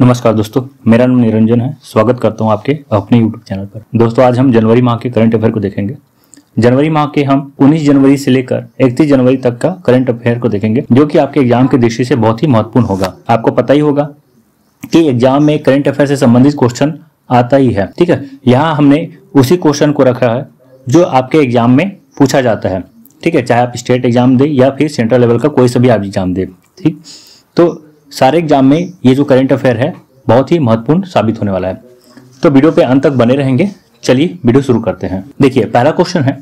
नमस्कार दोस्तों, मेरा नाम निरंजन है। स्वागत करता हूं आपके अपने यूट्यूब चैनल पर। दोस्तों, आज हम जनवरी माह के करंट अफेयर को देखेंगे। जनवरी माह के हम 19 जनवरी से लेकर 31 जनवरी तक का करंट अफेयर को देखेंगे, जो कि आपके एग्जाम की दृष्टि से बहुत ही महत्वपूर्ण होगा। आपको पता ही होगा कि एग्जाम में करंट अफेयर से संबंधित क्वेश्चन आता ही है। ठीक है, यहाँ हमने उसी क्वेश्चन को रखा है जो आपके एग्जाम में पूछा जाता है। ठीक है, चाहे आप स्टेट एग्जाम दे या फिर सेंट्रल लेवल का कोई सा भी आप एग्जाम दे। ठीक, तो सारे एग्जाम में ये जो करंट अफेयर है बहुत ही महत्वपूर्ण साबित होने वाला है। तो वीडियो पे अंत तक बने रहेंगे। चलिए वीडियो शुरू करते हैं। देखिए, पहला क्वेश्चन है,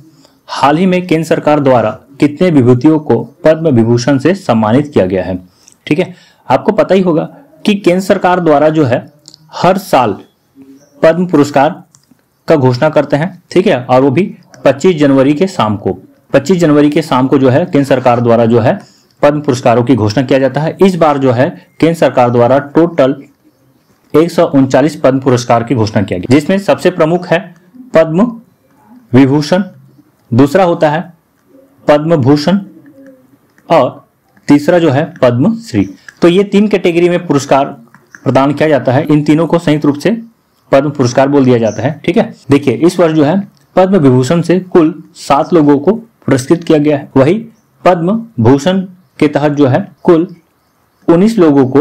हाल ही में केंद्र सरकार द्वारा कितने विभूतियों को पद्म विभूषण से सम्मानित किया गया है। ठीक है, आपको पता ही होगा कि केंद्र सरकार द्वारा जो है हर साल पद्म पुरस्कार का घोषणा करते हैं। ठीक है, और वो भी 25 जनवरी के शाम को 25 जनवरी के शाम को जो है केंद्र सरकार द्वारा जो है पद्म पुरस्कारों की घोषणा किया जाता है। इस बार जो है केंद्र सरकार द्वारा टोटल 139 पद्म पुरस्कार की घोषणा किया गया, जिसमें सबसे प्रमुख है पद्म विभूषण, दूसरा होता है पद्म भूषण और तीसरा जो है पद्म श्री। तो ये तीन कैटेगरी में पुरस्कार प्रदान किया जाता है। इन तीनों को संयुक्त रूप से पद्म पुरस्कार बोल दिया जाता है। ठीक है, देखिए इस वर्ष जो है पद्म विभूषण से कुल 7 लोगों को पुरस्कृत किया गया है। वही पद्म भूषण के तहत जो है कुल 19 लोगों को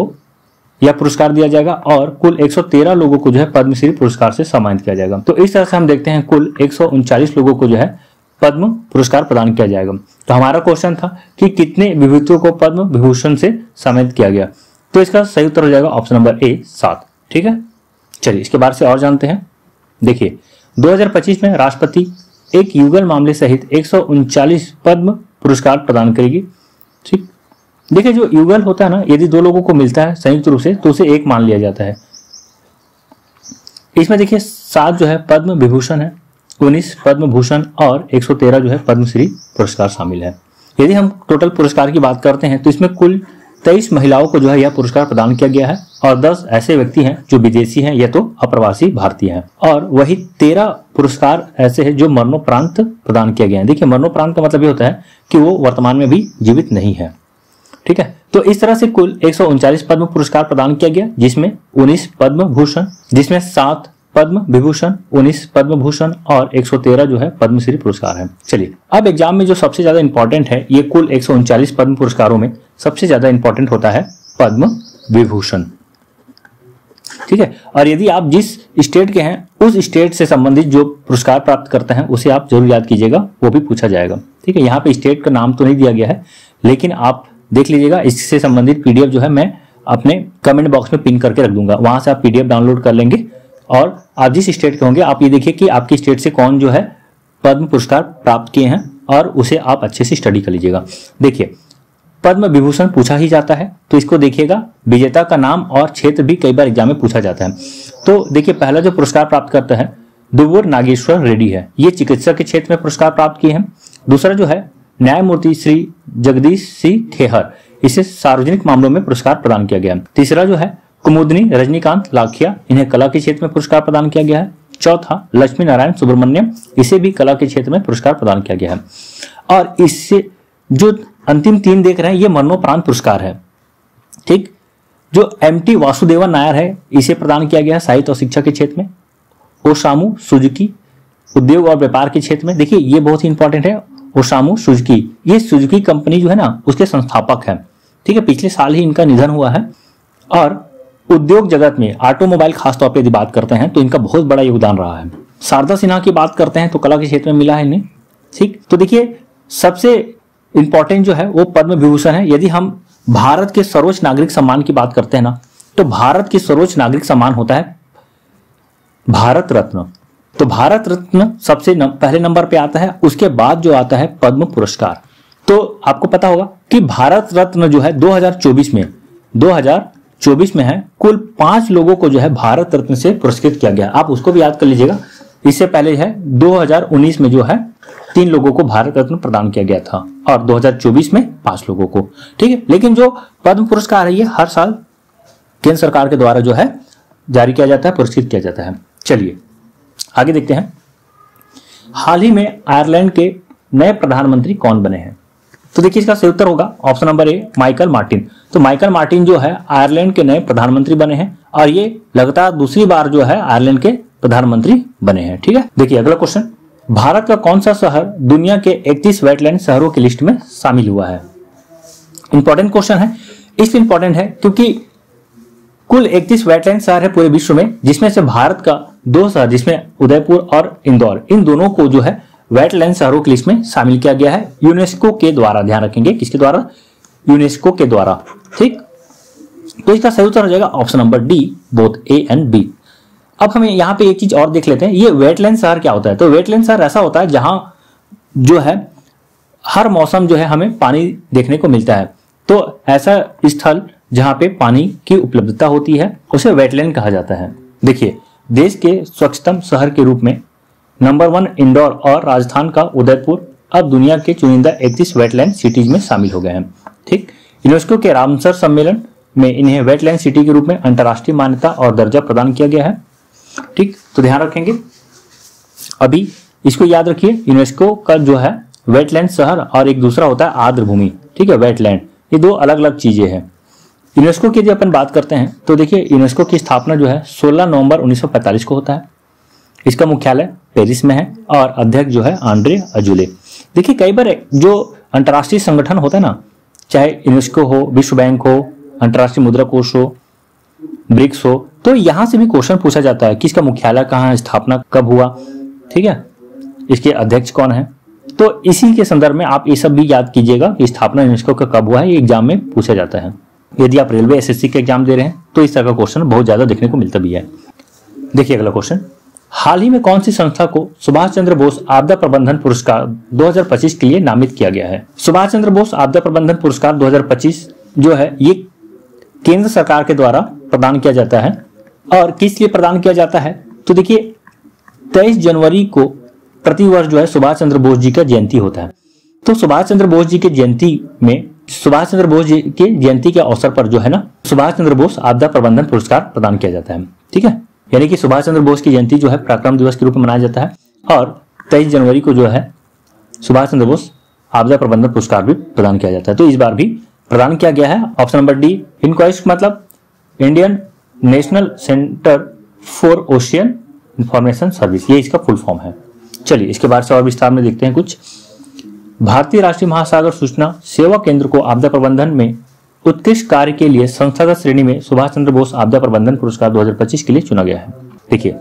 यह पुरस्कार दिया जाएगा और कुल 113 लोगों को जो है पद्मश्री पुरस्कार से सम्मानित किया जाएगा। तो इस तरह से हम देखते हैं कुल 139 लोगों को जो है पद्म पुरस्कार प्रदान किया जाएगा। तो हमारा क्वेश्चन था कि कितने विभूतियों को पद्म विभूषण से सम्मानित किया गया। तो इसका सही उत्तर हो जाएगा ऑप्शन नंबर ए 7। ठीक है, चलिए इसके बारे से और जानते हैं। देखिए, 2025 में राष्ट्रपति एक युगल मामले सहित 139 पद्म पुरस्कार प्रदान करेगी। ठीक, देखिए जो युगल होता है ना, यदि 2 लोगों को मिलता है संयुक्त रूप से तो उसे एक मान लिया जाता है। इसमें देखिए 7 जो है पद्म विभूषण है, 19 पद्म भूषण और 113 जो है पद्मश्री पुरस्कार शामिल है। यदि हम टोटल पुरस्कार की बात करते हैं तो इसमें कुल 23 महिलाओं को जो है यह पुरस्कार प्रदान किया गया है और 10 ऐसे व्यक्ति हैं जो विदेशी हैं या तो अप्रवासी भारतीय हैं, और वही 13 पुरस्कार ऐसे हैं जो मरणोपरांत प्रदान किया गया है। देखिए, मरणोपरांत का मतलब ये होता है कि वो वर्तमान में भी जीवित नहीं है। ठीक है, तो इस तरह से कुल 139 पद्म पुरस्कार प्रदान किया गया, जिसमें 19 पद्म भूषण, जिसमें 7 पद्म विभूषण, 19 पद्म भूषण और 113 जो है पद्मश्री पुरस्कार है। चलिए, अब एग्जाम में जो सबसे ज्यादा इंपॉर्टेंट है, ये कुल 139 पद्म पुरस्कारों में सबसे ज्यादा इंपॉर्टेंट होता है पद्म विभूषण। ठीक है, और यदि आप जिस स्टेट के हैं उस स्टेट से संबंधित जो पुरस्कार प्राप्त करते हैं उसे आप जरूर याद कीजिएगा, वो भी पूछा जाएगा। ठीक है, यहाँ पे स्टेट का नाम तो नहीं दिया गया है, लेकिन आप देख लीजिएगा। इससे संबंधित पीडीएफ जो है मैं अपने कमेंट बॉक्स में पिन करके रख दूंगा, वहां से आप पीडीएफ डाउनलोड कर लेंगे और आप जिस स्टेट के होंगे आप ये देखिए कि आपकी स्टेट से कौन जो है पद्म पुरस्कार प्राप्त किए हैं और उसे आप अच्छे से स्टडी कर लीजिएगा। देखिए, पद्म विभूषण पूछा ही जाता है तो इसको देखिएगा, विजेता का नाम और क्षेत्र भी कई बार एग्जाम में पूछा जाता है। तो देखिए, पहला जो पुरस्कार प्राप्त करता है दुव्वूर नागेश्वर रेड्डी है, ये चिकित्सा के क्षेत्र में पुरस्कार प्राप्त किए हैं। दूसरा जो है न्यायमूर्ति श्री जगदीश सिंह खेहर, इसे सार्वजनिक मामलों में पुरस्कार प्रदान किया गया है। तीसरा जो है कुमुदनी रजनीकांत लाखिया, इन्हें कला के क्षेत्र में पुरस्कार प्रदान किया गया है। चौथा लक्ष्मी नारायण सुब्रमण्यम, इसे भी कला के क्षेत्र में पुरस्कार प्रदान किया गया है। और इससे जो अंतिम 3 देख रहे हैं ये मरणोपरांत पुरस्कार है। ठीक, जो एमटी वासुदेवन नायर है इसे प्रदान किया गया है साहित्य और शिक्षा के क्षेत्र में। ओसामू सुजुकी उद्योग और व्यापार के क्षेत्र में, देखिए ये बहुत ही इंपॉर्टेंट है। ओसामू सुजुकी, ये सुजुकी कंपनी जो है ना उसके संस्थापक है। ठीक है, पिछले साल ही इनका निधन हुआ है और उद्योग जगत में ऑटोमोबाइल खासतौर पर यदि बात करते हैं तो इनका बहुत बड़ा योगदान रहा है। शारदा सिन्हा की बात करते हैं तो कला के क्षेत्र में मिला है इन्हें। ठीक, तो देखिए सबसे इंपॉर्टेंट जो है वो पद्म विभूषण है। यदि हम भारत के सर्वोच्च नागरिक सम्मान की बात करते हैं ना, तो भारत की सर्वोच्च नागरिक सम्मान होता है भारत रत्न। तो भारत रत्न सबसे पहले नंबर पे आता है, उसके बाद जो आता है पद्म पुरस्कार। तो आपको पता होगा कि भारत रत्न जो है 2024 में है, कुल 5 लोगों को जो है भारत रत्न से पुरस्कृत किया गया। आप उसको भी याद कर लीजिएगा। इससे पहले है 2019 में जो है 3 लोगों को भारत रत्न प्रदान किया गया था और 2024 में 5 लोगों को। ठीक है, लेकिन जो पद्म पुरस्कार है ये हर साल केंद्र सरकार के द्वारा जो है जारी किया जाता है, पुरस्कृत किया जाता है। चलिए आगे देखते हैं। हाल ही में आयरलैंड के नए प्रधानमंत्री कौन बने हैं। तो देखिए इसका सही उत्तर होगा option number A, Michael Martin. तो माइकल मार्टिन जो है आयरलैंड के नए प्रधानमंत्री बने हैं और ये लगातार दूसरी बार जो है आयरलैंड के प्रधानमंत्री बने हैं। ठीक है, देखिए अगला क्वेश्चन, भारत का कौन सा शहर दुनिया के 31 वेटलैंड शहरों की लिस्ट में शामिल हुआ है? इंपॉर्टेंट क्वेश्चन है, इसलिए इंपॉर्टेंट है क्योंकि कुल 31 वेटलैंड शहर है पूरे विश्व में, जिसमें से भारत का 2 शहर जिसमें उदयपुर और इंदौर, इन दोनों को जो है वेटलैंड शहरों की लिस्ट में शामिल किया गया है यूनेस्को के द्वारा। ध्यान रखेंगे किसके द्वारा? यूनेस्को के द्वारा। ठीक, तो इसका सही उत्तर हो जाएगा option number D, both A and B. अब हमें यहाँ पे एक चीज और देख लेते हैं, ये वेटलैंड शहर क्या होता है? तो वेटलैंड शहर ऐसा होता है जहां जो है हर मौसम जो है हमें पानी देखने को मिलता है। तो ऐसा स्थल जहां पे पानी की उपलब्धता होती है उसे वेटलैंड कहा जाता है। देखिए देश के स्वच्छतम शहर के रूप में नंबर 1 इंदौर और राजस्थान का उदयपुर अब दुनिया के चुनिंदा 31 वेटलैंड सिटीज में शामिल हो गए हैं। ठीक, यूनेस्को के रामसर सम्मेलन में इन्हें वेटलैंड सिटी के रूप में अंतर्राष्ट्रीय मान्यता और दर्जा प्रदान किया गया है। ठीक, तो ध्यान रखेंगे, अभी इसको याद रखिए, यूनेस्को का जो है वेटलैंड शहर और एक दूसरा होता है आर्द्र भूमि। ठीक है, वेटलैंड, ये 2 अलग अलग चीजें हैं। यूनेस्को की यदि अपन बात करते हैं तो देखिए यूनेस्को की स्थापना जो है 16 नवंबर 1945 को होता है। इसका मुख्यालय पेरिस में है और अध्यक्ष जो है आंद्रे अजूले। देखिए कई बार जो अंतर्राष्ट्रीय संगठन होता है ना, चाहे यूनेस्को हो, विश्व बैंक हो, अंतर्राष्ट्रीय मुद्रा कोष हो, ब्रिक्स हो, तो यहां से भी क्वेश्चन पूछा जाता है कि इसका मुख्यालय कहाँ है, स्थापना कब हुआ, ठीक है, इसके अध्यक्ष कौन है। तो इसी के संदर्भ में आप ये सब भी याद कीजिएगा कि स्थापना यूनेस्को का कब हुआ है, ये एग्जाम में पूछा जाता है। यदि आप रेलवे एसएससी के एग्जाम दे रहे हैं तो इस तरह का क्वेश्चन बहुत ज्यादा देखने को मिलता भी है। देखिए अगला क्वेश्चन, हाल ही में कौन सी संस्था को सुभाष चंद्र बोस आपदा प्रबंधन पुरस्कार 2025 के लिए नामित किया गया है? सुभाष चंद्र बोस आपदा प्रबंधन पुरस्कार 2025 जो है ये केंद्र सरकार के द्वारा प्रदान किया जाता है। और किस लिए प्रदान किया जाता है? तो देखिए 23 जनवरी को प्रतिवर्ष जो है सुभाष चंद्र बोस जी का जयंती होता है। तो सुभाष चंद्र बोस जी के जयंती में, सुभाष चंद्र बोस जी के जयंती के अवसर पर जो है ना, सुभाष चंद्र बोस आपदा प्रबंधन पुरस्कार प्रदान किया जाता है। ठीक है, यानी कि सुभाष चंद्र बोस की जयंती जो है पराक्रम दिवस के रूप में मनाया जाता है और 23 जनवरी को जो है सुभाष चंद्र बोस आपदा प्रबंधन पुरस्कार भी प्रदान किया जाता है। तो इस बार भी प्रदान किया गया है। ऑप्शन नंबर डी, इनक्वाइस्ट मतलब Indian national centre for ocean information service, ये इसका फुल फॉर्म है। चलिए इसके बाद से और विस्तार में देखते हैं कुछ। भारतीय राष्ट्रीय महासागर सूचना सेवा केंद्र को आपदा प्रबंधन में उत्कृष्ट कार्य के लिए संस्थागत श्रेणी में सुभाष चंद्र बोस आपदा प्रबंधन पुरस्कार 2025 के लिए चुना गया है। देखिए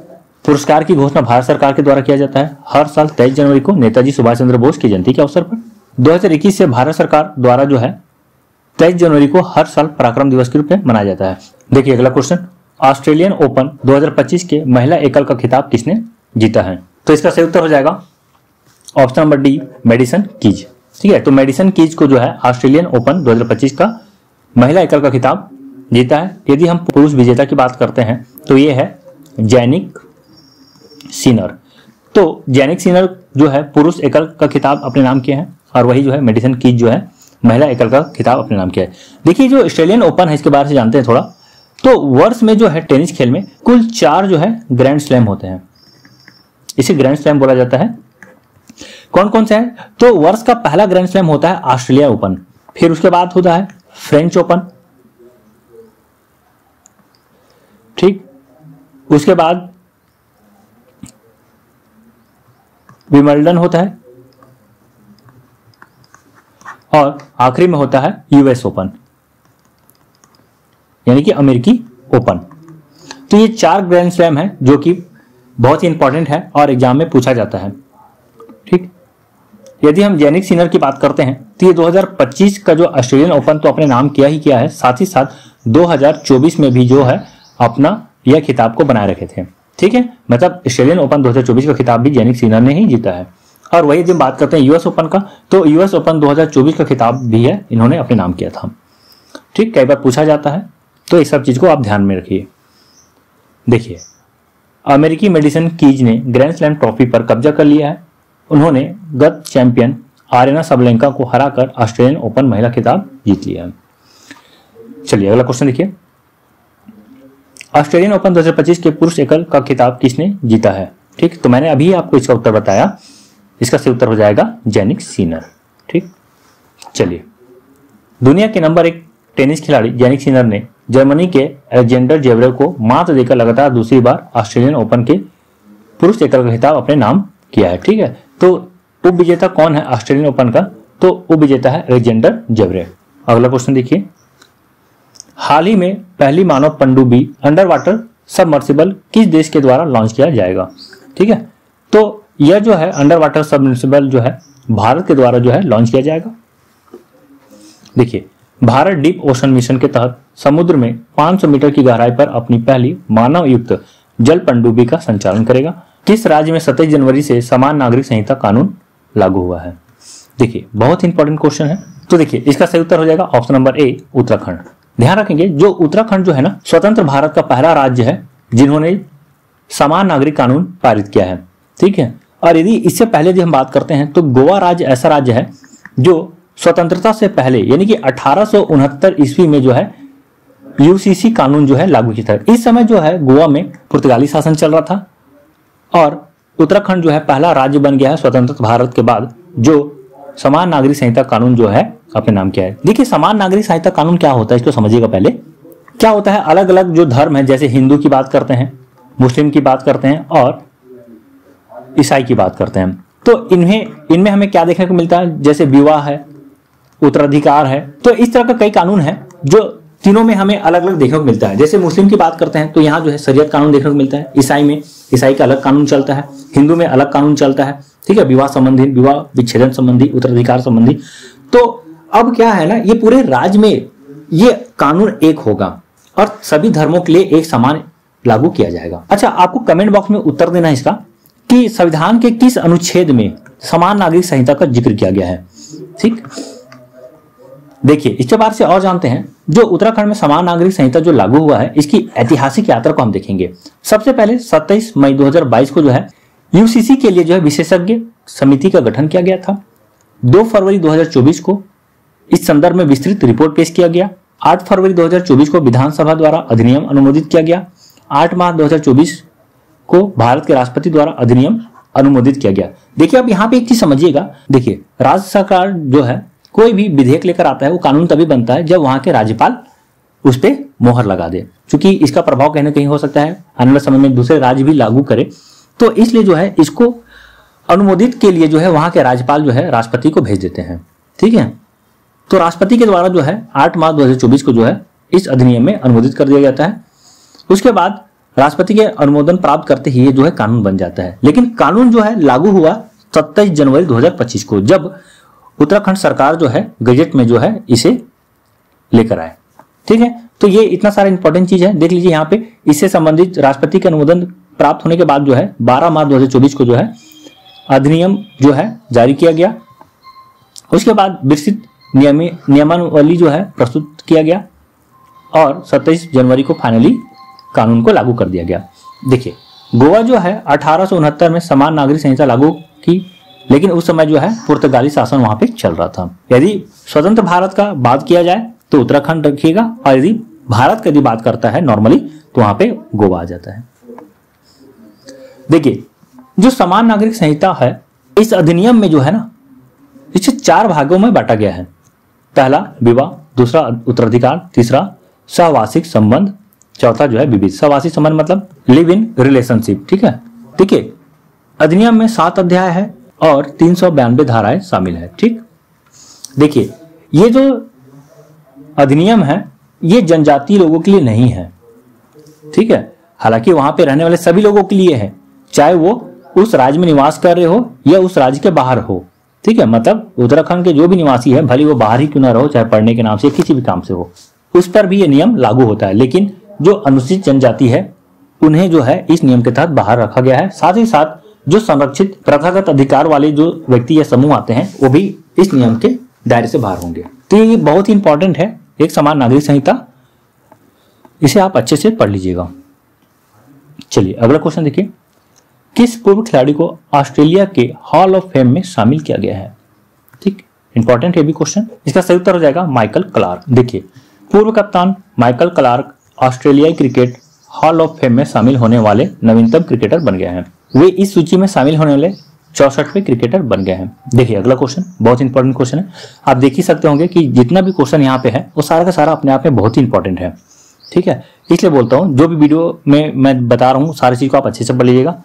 पुरस्कार की घोषणा भारत सरकार के द्वारा किया जाता है हर साल 23 जनवरी को नेताजी सुभाष चंद्र बोस की जयंती के अवसर पर। 2021 से भारत सरकार द्वारा जो है 23 जनवरी को हर साल पराक्रम दिवस के रूप में मनाया जाता है। देखिए अगला क्वेश्चन, ऑस्ट्रेलियन ओपन 2025 के महिला एकल का खिताब किसने जीता है? तो इसका सही उत्तर हो जाएगा option number D, medicine keys. ठीक है, तो मेडिसन कीज को जो है ऑस्ट्रेलियन ओपन 2025 का महिला एकल का खिताब जीता है। यदि हम पुरुष विजेता की बात करते हैं तो ये है जैनिक सिनर। तो जैनिक सिनर जो है पुरुष एकल का खिताब अपने नाम किए हैं और वही जो है मेडिसन कीज जो है महिला एकल का खिताब अपने नाम किया है। देखिए जो ऑस्ट्रेलियन ओपन है इसके बारे में जानते हैं थोड़ा। तो वर्ष में जो है टेनिस खेल में कुल 4 जो है ग्रैंड स्लैम होते हैं, इसे ग्रैंड स्लैम बोला जाता है। कौन कौन सा है? तो वर्ष का पहला ग्रैंड स्लैम होता है ऑस्ट्रेलिया ओपन, फिर उसके बाद होता है फ्रेंच ओपन, ठीक, उसके बाद विंबलडन होता है और आखिरी में होता है यूएस ओपन यानी कि अमेरिकी ओपन। तो ये 4 ग्रैंड स्लैम है जो कि बहुत ही इंपॉर्टेंट है और एग्जाम में पूछा जाता है। ठीक, यदि हम जैनिक सिनर की बात करते हैं तो ये 2025 का जो ऑस्ट्रेलियन ओपन तो अपने नाम किया ही किया है, साथ ही साथ 2024 में भी जो है अपना यह खिताब को बनाए रखे थे। ठीक है, मतलब ऑस्ट्रेलियन ओपन 2024 का खिताब भी जैनिक सिनर ने ही जीता है। और वही जब बात करते हैं यूएस ओपन का, तो यूएस ओपन 2024 का खिताब भी है इन्होंने अपने नाम किया था। ठीक, कई बार पूछा जाता है तो इस सब चीज को आप ध्यान में रखिए। देखिए अमेरिकी मेडिसन कीज ने ग्रैंड स्लैम ट्रॉफी पर कब्जा कर लिया है। उन्होंने गत चैंपियन आरेना सबलेंका को हराकर ऑस्ट्रेलियन ओपन महिला खिताब जीत लिया है। चलिए अगला क्वेश्चन देखिए, ऑस्ट्रेलियन ओपन 2025 के पुरुष एकल का खिताब किसने जीता है? ठीक, तो मैंने अभी आपको इसका उत्तर बताया, इसका सही उत्तर हो जाएगा जैनिक सिनर। ठीक, चलिए, दुनिया के नंबर 1 टेनिस खिलाड़ी यानिक सिनर ने जर्मनी के अलेक्जेंडर जेवरेव को मात देकर लगातार दूसरी बार ऑस्ट्रेलियन ओपन के पुरुष एकल का खिताब अपने नाम किया है। ठीक है, तो उप विजेता कौन है ऑस्ट्रेलियन ओपन का? तो उप विजेता है अलेक्जेंडर जेवरेव। अगला क्वेश्चन देखिए, हाल ही में पहली मानव पनडुब्बी अंडर वाटर सबमर्सिबल किस देश के द्वारा लॉन्च किया जाएगा? ठीक है, तो यह जो है अंडर वाटर सबमर्सिबल जो है भारत के द्वारा जो है लॉन्च किया जाएगा। देखिए, भारत डीप ओशन मिशन के तहत समुद्र में 500 मीटर की गहराई पर अपनी पहली मानव युक्त जल पनडुब्बी का संचालन करेगा। किस राज्य में 27 जनवरी से समान नागरिक संहिता कानून लागू हुआ है? देखिए, बहुत इंपॉर्टेंट क्वेश्चन है। तो देखिए, इसका सही उत्तर हो जाएगा ऑप्शन नंबर ए, उत्तराखंड। ध्यान रखेंगे, जो उत्तराखंड जो है ना, स्वतंत्र भारत का पहला राज्य है जिन्होंने समान नागरिक कानून पारित किया है। ठीक है, और यदि इससे पहले यदि हम बात करते हैं तो गोवा राज्य ऐसा राज्य है जो स्वतंत्रता से पहले यानी कि 1869 ईस्वी में जो है यूसीसी कानून जो है लागू किया था। इस समय जो है गोवा में पुर्तगाली शासन चल रहा था और उत्तराखंड जो है पहला राज्य बन गया है स्वतंत्र भारत के बाद जो समान नागरिक संहिता कानून जो है अपने नाम किया है। देखिए, समान नागरिक संहिता कानून क्या होता है इसको समझिएगा। पहले क्या होता है, अलग अलग जो धर्म है, जैसे हिंदू की बात करते हैं, मुस्लिम की बात करते हैं और ईसाई की बात करते हैं, तो इनमें हमें क्या देखने को मिलता है, जैसे विवाह है, उत्तराधिकार है। तो इस तरह का कई कानून है जो तीनों में हमें अलग अलग देखने को मिलता है। जैसे मुस्लिम की बात करते हैं तो यहाँ जो है शरीयत कानून देखने को मिलता है, ईसाई में ईसाई का अलग कानून चलता है, हिंदू में अलग कानून चलता है। ठीक है, विवाह संबंधी, विवाह विच्छेदन संबंधी, उत्तराधिकार संबंधी। तो अब क्या है ना, ये पूरे राज्य में ये कानून एक होगा और सभी धर्मों के लिए एक समान लागू किया जाएगा। अच्छा, आपको कमेंट बॉक्स में उत्तर देना है इसका कि संविधान के किस अनुच्छेद में समान नागरिक संहिता का जिक्र किया गया है। ठीक, देखिए, इसके बारे से और जानते हैं। जो उत्तराखंड में समान नागरिक संहिता जो लागू हुआ है, इसकी ऐतिहासिक यात्रा को हम देखेंगे। सबसे पहले 27 मई 2022 को जो है यूसीसी के लिए जो है विशेषज्ञ समिति का गठन किया गया था। 2 फरवरी 2024 को इस संदर्भ में विस्तृत रिपोर्ट पेश किया गया। 8 फरवरी 2024 को विधानसभा द्वारा अधिनियम अनुमोदित किया गया। 8 मार्च 2024 को भारत के राष्ट्रपति द्वारा अधिनियम अनुमोदित किया गया। देखिए, अब यहाँ पे एक चीज समझिएगा। देखिए, राज्य सरकार जो है कोई भी विधेयक लेकर आता है, वो कानून तभी बनता है जब वहां के राज्यपाल उस पर मोहर लगा दे। क्योंकि इसका प्रभाव कहीं ना कहीं हो सकता है आने वाले समय में दूसरे राज्य भी लागू करे, तो इसलिए जो है इसको अनुमोदित के लिए जो है वहां के राज्यपाल जो है राष्ट्रपति को भेज देते हैं। ठीक है, तो राष्ट्रपति के द्वारा जो है 8 मार्च 2024 को जो है इस अधिनियम में अनुमोदित कर दिया जाता है। उसके बाद राष्ट्रपति के अनुमोदन प्राप्त करते ही ये जो है कानून बन जाता है। लेकिन कानून जो है लागू हुआ 27 जनवरी 2025 को, जब उत्तराखंड सरकार जो है गजट में जो है इसे लेकर आए। ठीक है, तो ये इतना सारा इंपॉर्टेंट चीज है, देख लीजिए यहाँ पे। इससे संबंधित राष्ट्रपति के अनुमोदन प्राप्त होने के बाद जो है 12 मार्च 2024 को जो है अधिनियम जो है जारी किया गया। उसके बाद विस्तृत नियमावली जो है प्रस्तुत किया गया और 27 जनवरी को फाइनली कानून को लागू कर दिया गया। देखिए, गोवा जो है 1869 में समान नागरिक संहिता लागू की, लेकिन उस समय जो है पुर्तगाली शासन वहां पे चल रहा था। यदि स्वतंत्र भारत का बात किया जाए तो उत्तराखंड रखिएगा, और यदि भारत की बात करता है नॉर्मली तो वहां पे गोवा आ जाता है। देखिए, जो समान नागरिक संहिता है इस अधिनियम में जो है ना, इसे 4 भागों में बांटा गया है। पहला विवाह, दूसरा उत्तराधिकार, तीसरा सहवासिक संबंध, चौथा जो है विविध। सहवासिक संबंध मतलब लिव इन रिलेशनशिप। ठीक है, देखिए अधिनियम में 7 अध्याय है और 392 धाराएं शामिल है। ठीक, देखिए ये जो अधिनियम है ये जनजातीय लोगों के लिए नहीं है। ठीक है, हालांकि वहां पे रहने वाले सभी लोगों के लिए है, चाहे वो उस राज्य में निवास कर रहे हो या उस राज्य के बाहर हो। ठीक है, मतलब उत्तराखंड के जो भी निवासी है, भले वो बाहर ही क्यों ना रहो, चाहे पढ़ने के नाम से किसी भी काम से हो, उस पर भी ये नियम लागू होता है। लेकिन जो अनुसूचित जनजाति है उन्हें जो है इस नियम के तहत बाहर रखा गया है। साथ ही साथ जो संरक्षित प्रथागत अधिकार वाले जो व्यक्ति या समूह आते हैं वो भी इस नियम के दायरे से बाहर होंगे। तो ये बहुत ही इंपॉर्टेंट है, एक समान नागरिक संहिता, इसे आप अच्छे से पढ़ लीजिएगा। चलिए अगला क्वेश्चन देखिए, किस पूर्व खिलाड़ी को ऑस्ट्रेलिया के हॉल ऑफ फेम में शामिल किया गया है? ठीक, इंपॉर्टेंट है भी क्वेश्चन। इसका सही उत्तर हो जाएगा माइकल क्लार्क। देखिए, पूर्व कप्तान माइकल क्लार्क ऑस्ट्रेलियाई क्रिकेट हॉल ऑफ फेम में शामिल होने वाले नवीनतम क्रिकेटर बन गए हैं। वे इस सूची में शामिल होने वाले 64वें क्रिकेटर बन गए हैं। देखिए अगला क्वेश्चन बहुत इंपॉर्टेंट क्वेश्चन है। आप देख ही सकते होंगे कि जितना भी क्वेश्चन यहाँ पे है वो सारा का सारा अपने आप में बहुत ही इंपॉर्टेंट है। ठीक है, इसलिए बोलता हूँ जो भी वीडियो में मैं बता रहा हूँ सारी चीज को आप अच्छे से पढ़ लीजिएगा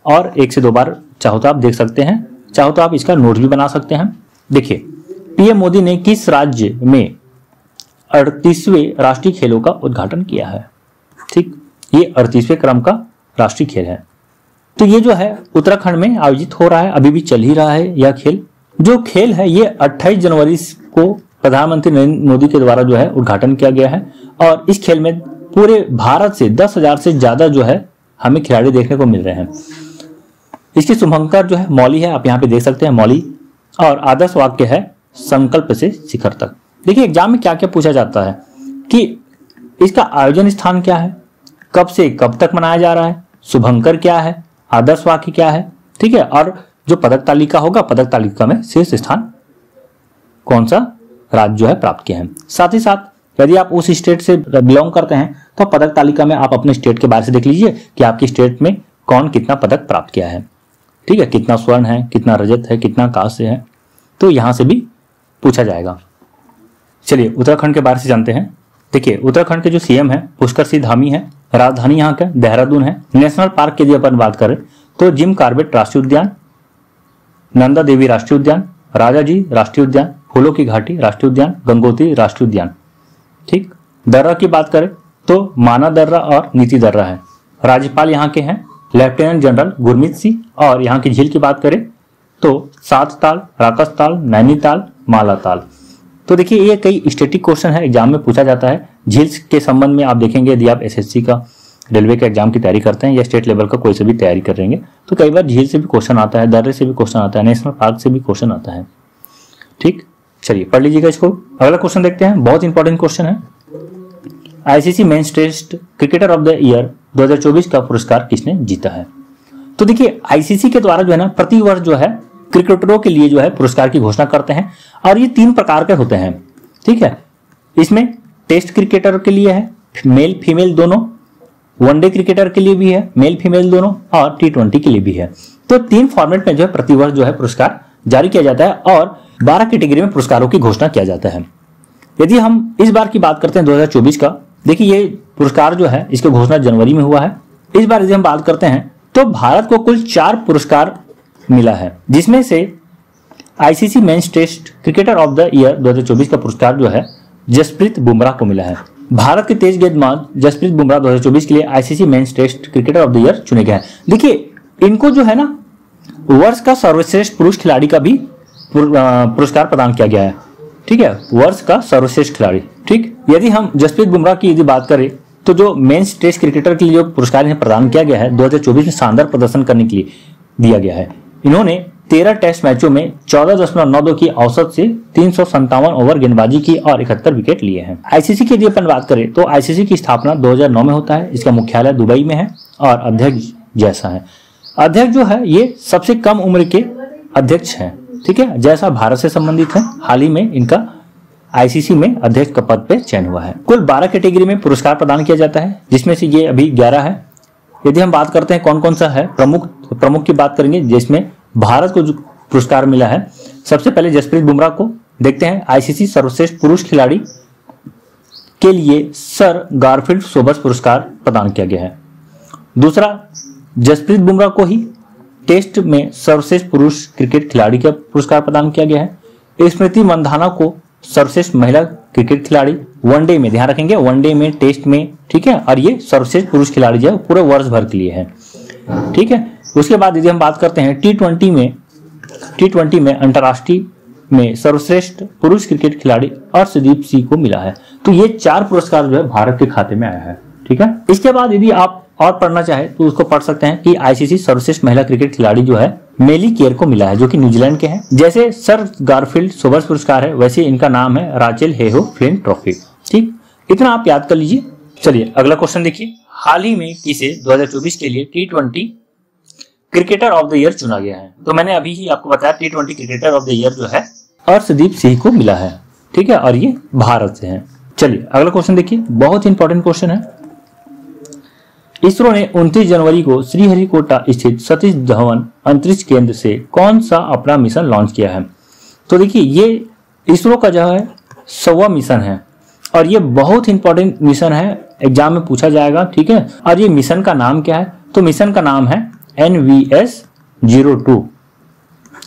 और 1 से 2 बार चाहो तो आप देख सकते हैं, चाहो तो आप इसका नोट भी बना सकते हैं। देखिए पीएम मोदी ने किस राज्य में 38वें राष्ट्रीय खेलों का उद्घाटन किया है? ठीक, ये 38वें क्रम का राष्ट्रीय खेल है। तो ये जो है उत्तराखंड में आयोजित हो रहा है, अभी भी चल ही रहा है यह खेल। जो खेल है ये 28 जनवरी को प्रधानमंत्री नरेंद्र मोदी के द्वारा जो है उद्घाटन किया गया है और इस खेल में पूरे भारत से 10,000 से ज्यादा जो है हमें खिलाड़ी देखने को मिल रहे हैं। इसके शुभंकर जो है मौली है, आप यहाँ पे देख सकते हैं मौली, और आदर्श वाक्य है संकल्प से शिखर तक। देखिए एग्जाम में क्या क्या पूछा जाता है कि इसका आयोजन स्थान क्या है, कब से कब तक मनाया जा रहा है, शुभंकर क्या है, आदर्श वाक्य क्या है। ठीक है, और जो पदक तालिका होगा, पदक तालिका में शीर्ष स्थान कौन सा राज्य जो है प्राप्त किया है। साथ ही साथ यदि आप उस स्टेट से बिलोंग करते हैं तो पदक तालिका में आप अपने स्टेट के बारे से देख लीजिए कि आपकी स्टेट में कौन कितना पदक प्राप्त किया है। ठीक है, कितना स्वर्ण है, कितना रजत है, कितना कांस्य है, तो यहां से भी पूछा जाएगा। चलिए उत्तराखंड के बारे से जानते हैं। देखिए उत्तराखंड के जो सीएम है पुष्कर सिंह धामी है, राजधानी यहाँ का देहरादून है। नेशनल पार्क की यदि अपन बात करें तो जिम कार्बेट राष्ट्रीय उद्यान, नंदा देवी राष्ट्रीय उद्यान, राजा जी राष्ट्रीय उद्यान, फूलों की घाटी राष्ट्रीय उद्यान, गंगोत्री राष्ट्रीय उद्यान। ठीक, दर्रा की बात करें तो माना दर्रा और नीति दर्रा है। राज्यपाल यहाँ के हैं लेफ्टिनेंट जनरल गुरमीत सिंह, और यहाँ की झील की बात करें तो सात ताल, राकस ताल, नैनीताल, माला ताल। तो देखिए ये कई स्टैटिक क्वेश्चन है, एग्जाम में पूछा जाता है। झील के संबंध में आप देखेंगे यदि आप एसएससी का, रेलवे के एग्जाम की तैयारी करते हैं या स्टेट लेवल का कोई से भी तैयारी करेंगे तो कई बार झील से भी क्वेश्चन आता है, दर्रे से भी क्वेश्चन आता है, नेशनल पार्क से भी क्वेश्चन आता है। ठीक, चलिए पढ़ लीजिएगा इसको। अगला क्वेश्चन देखते हैं, बहुत इंपॉर्टेंट क्वेश्चन है। ICC men's test cricketer of the year 2024 का पुरस्कार किसने जीता है? तो देखिए आईसीसी के द्वारा जो है ना प्रति वर्ष जो है क्रिकेटरों के लिए जो है पुरस्कार की घोषणा करते हैं और ये 3 प्रकार के होते हैं। ठीक है, इसमें टेस्ट क्रिकेटर के लिए है मेल फीमेल दोनों, वनडे क्रिकेटर के लिए भी है मेल फीमेल दोनों, और T20 के लिए भी है। तो 3 फॉर्मेट में जो है प्रतिवर्ष जो है पुरस्कार जारी किया जाता है और 12 कैटेगरी में पुरस्कारों की घोषणा किया जाता है। यदि हम इस बार की बात करते हैं 2024 का, देखिए ये पुरस्कार जो है इसकी घोषणा जनवरी में हुआ है। इस बार यदि हम बात करते हैं तो भारत को कुल 4 पुरस्कार मिला है, जिसमें से ICC men's test cricketer of the year 2024 का पुरस्कार जो है जसप्रीत बुमराह को मिला है। भारत के तेज गेंदबाज जसप्रीत बुमराह 2024 के लिए ICC men's test cricketer of the year चुने गए हैं। देखिए इनको जो है ना वर्ष का सर्वश्रेष्ठ पुरुष खिलाड़ी का भी पुरस्कार प्रदान किया गया है। ठीक है, वर्ष का सर्वश्रेष्ठ खिलाड़ी। ठीक, यदि हम जसप्रीत बुमराह की यदि बात करें तो जो मेंस टेस्ट क्रिकेटर के लिए जो पुरस्कार इन्हें प्रदान किया गया है 2024 में शानदार प्रदर्शन करने के लिए दिया गया है। इन्होंने 13 टेस्ट मैचों में 14.92 की औसत से 357 ओवर गेंदबाजी की और 71 विकेट लिए हैं। आईसीसी की यदि अपन बात करें तो आईसीसी की स्थापना 2009 में होता है। इसका मुख्यालय दुबई में है और अध्यक्ष जैसा है। अध्यक्ष जो है ये सबसे कम उम्र के अध्यक्ष हैं। ठीक है, जैसा भारत से संबंधित है। हाल ही में इनका आईसीसी में अध्यक्ष का पद पे चयन हुआ है। कुल 12 कैटेगरी में पुरस्कार प्रदान किया जाता है, जिसमें से ये अभी 11 है। यदि हम बात करते हैं कौन कौन सा है प्रमुख की बात करेंगे जिसमें भारत को जो पुरस्कार मिला है। सबसे पहले जसप्रीत बुमराह को देखते हैं। आईसीसी सर्वश्रेष्ठ पुरुष खिलाड़ी के लिए सर गारफील्ड सोबर्स पुरस्कार प्रदान किया गया है। दूसरा, जसप्रीत बुमराह को ही टेस्ट में सर्वश्रेष्ठ पुरुष क्रिकेट खिलाड़ी का पुरस्कार प्रदान किया गया है। स्मृति मंधाना को सर्वश्रेष्ठ महिला क्रिकेट खिलाड़ी, वनडे में, ध्यान रखेंगे वनडे में, टेस्ट में। ठीक है, और ये सर्वश्रेष्ठ पुरुष खिलाड़ी जो है पूरे वर्ष भर के लिए है। ठीक है, उसके बाद यदि हम बात करते हैं T20 में अंतर्राष्ट्रीय में सर्वश्रेष्ठ पुरुष क्रिकेट खिलाड़ी अर्शदीप सिंह को मिला है। तो ये 4 पुरस्कार जो है भारत के खाते में आया है। ठीक है, इसके बाद यदि आप और पढ़ना चाहे तो उसको पढ़ सकते हैं कि आईसीसी सर्वश्रेष्ठ महिला क्रिकेट खिलाड़ी जो है मेली केयर को मिला है, जो कि न्यूजीलैंड के हैं। जैसे सर गारफील्ड सोबर्स पुरस्कार है वैसे इनका नाम है राचेल हेहो फ्लिंट ट्रॉफी। ठीक, इतना आप याद कर लीजिए। चलिए अगला क्वेश्चन देखिए, हाल ही में किसे 2024 के लिए T20 cricketer of the year चुना गया है? तो मैंने अभी ही आपको बताया T20 cricketer of the year जो है अर्शदीप सिंह को मिला है। ठीक है, और ये भारत से है। चलिए अगला क्वेश्चन देखिए, बहुत इंपॉर्टेंट क्वेश्चन है। इसरो ने 29 जनवरी को श्रीहरिकोटा स्थित सतीश धवन अंतरिक्ष केंद्र से कौन सा अपना मिशन लॉन्च किया है? तो देखिए ये इसरो का जो है 100वां मिशन है और ये बहुत इंपॉर्टेंट मिशन है, एग्जाम में पूछा जाएगा, ठीक है। और ये मिशन का नाम क्या है? तो मिशन का नाम है NVS-02,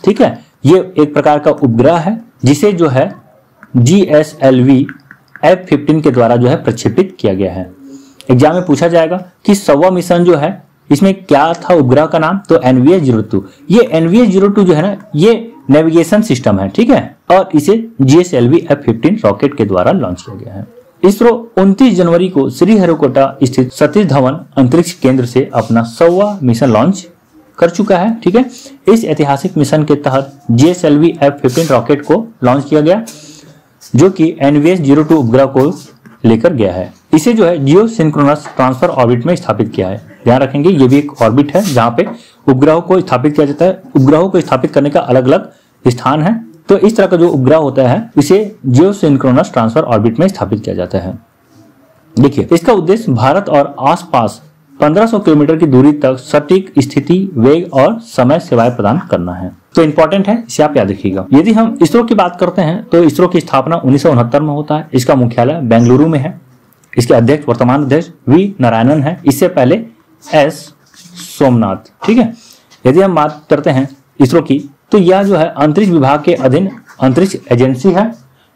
ठीक है। ये एक प्रकार का उपग्रह है जिसे जो है GSLV F-15 के द्वारा जो है प्रक्षेपित किया गया है। एग्जाम में पूछा जाएगा कि 100वां मिशन जो है इसमें क्या था उपग्रह का नाम? तो NVS-02। ये NVS-02 जो है ना, ये नेविगेशन सिस्टम है, ठीक है, और इसे GSLV F-15 रॉकेट के द्वारा लॉन्च किया गया है। इसरो 29 जनवरी को श्रीहरिकोटा स्थित सतीश धवन अंतरिक्ष केंद्र से अपना 100वां मिशन लॉन्च कर चुका है, ठीक है। इस ऐतिहासिक मिशन के तहत GSLV F-15 रॉकेट को लॉन्च किया गया जो कि NVS-02 उपग्रह को लेकर गया है। इसे जो है जियो सिंक्रोनस ट्रांसफर ऑर्बिट में स्थापित किया है। ध्यान रखेंगे ये भी एक ऑर्बिट है जहां पे उपग्रहों को स्थापित किया जाता है। उपग्रहों को स्थापित करने का अलग अलग स्थान है, तो इस तरह का जो उपग्रह होता है इसे जियो सिंक्रोनस ट्रांसफर ऑर्बिट में स्थापित किया जाता है। देखिए इसका उद्देश्य भारत और आसपास 1500 किलोमीटर की दूरी तक सटीक स्थिति, वेग और समय सेवाएं प्रदान करना है। तो इंपॉर्टेंट है, इसे आप याद रखिएगा। यदि हम इसरो की बात करते हैं तो इसरो की स्थापना 1969 में होता है। इसका मुख्यालय बेंगलुरु में है। इसके अध्यक्ष, वर्तमान अध्यक्ष V नारायणन है। इससे पहले S सोमनाथ, ठीक है। यदि हम बात करते हैं इसरो की तो यह जो है अंतरिक्ष विभाग के अधीन अंतरिक्ष एजेंसी है,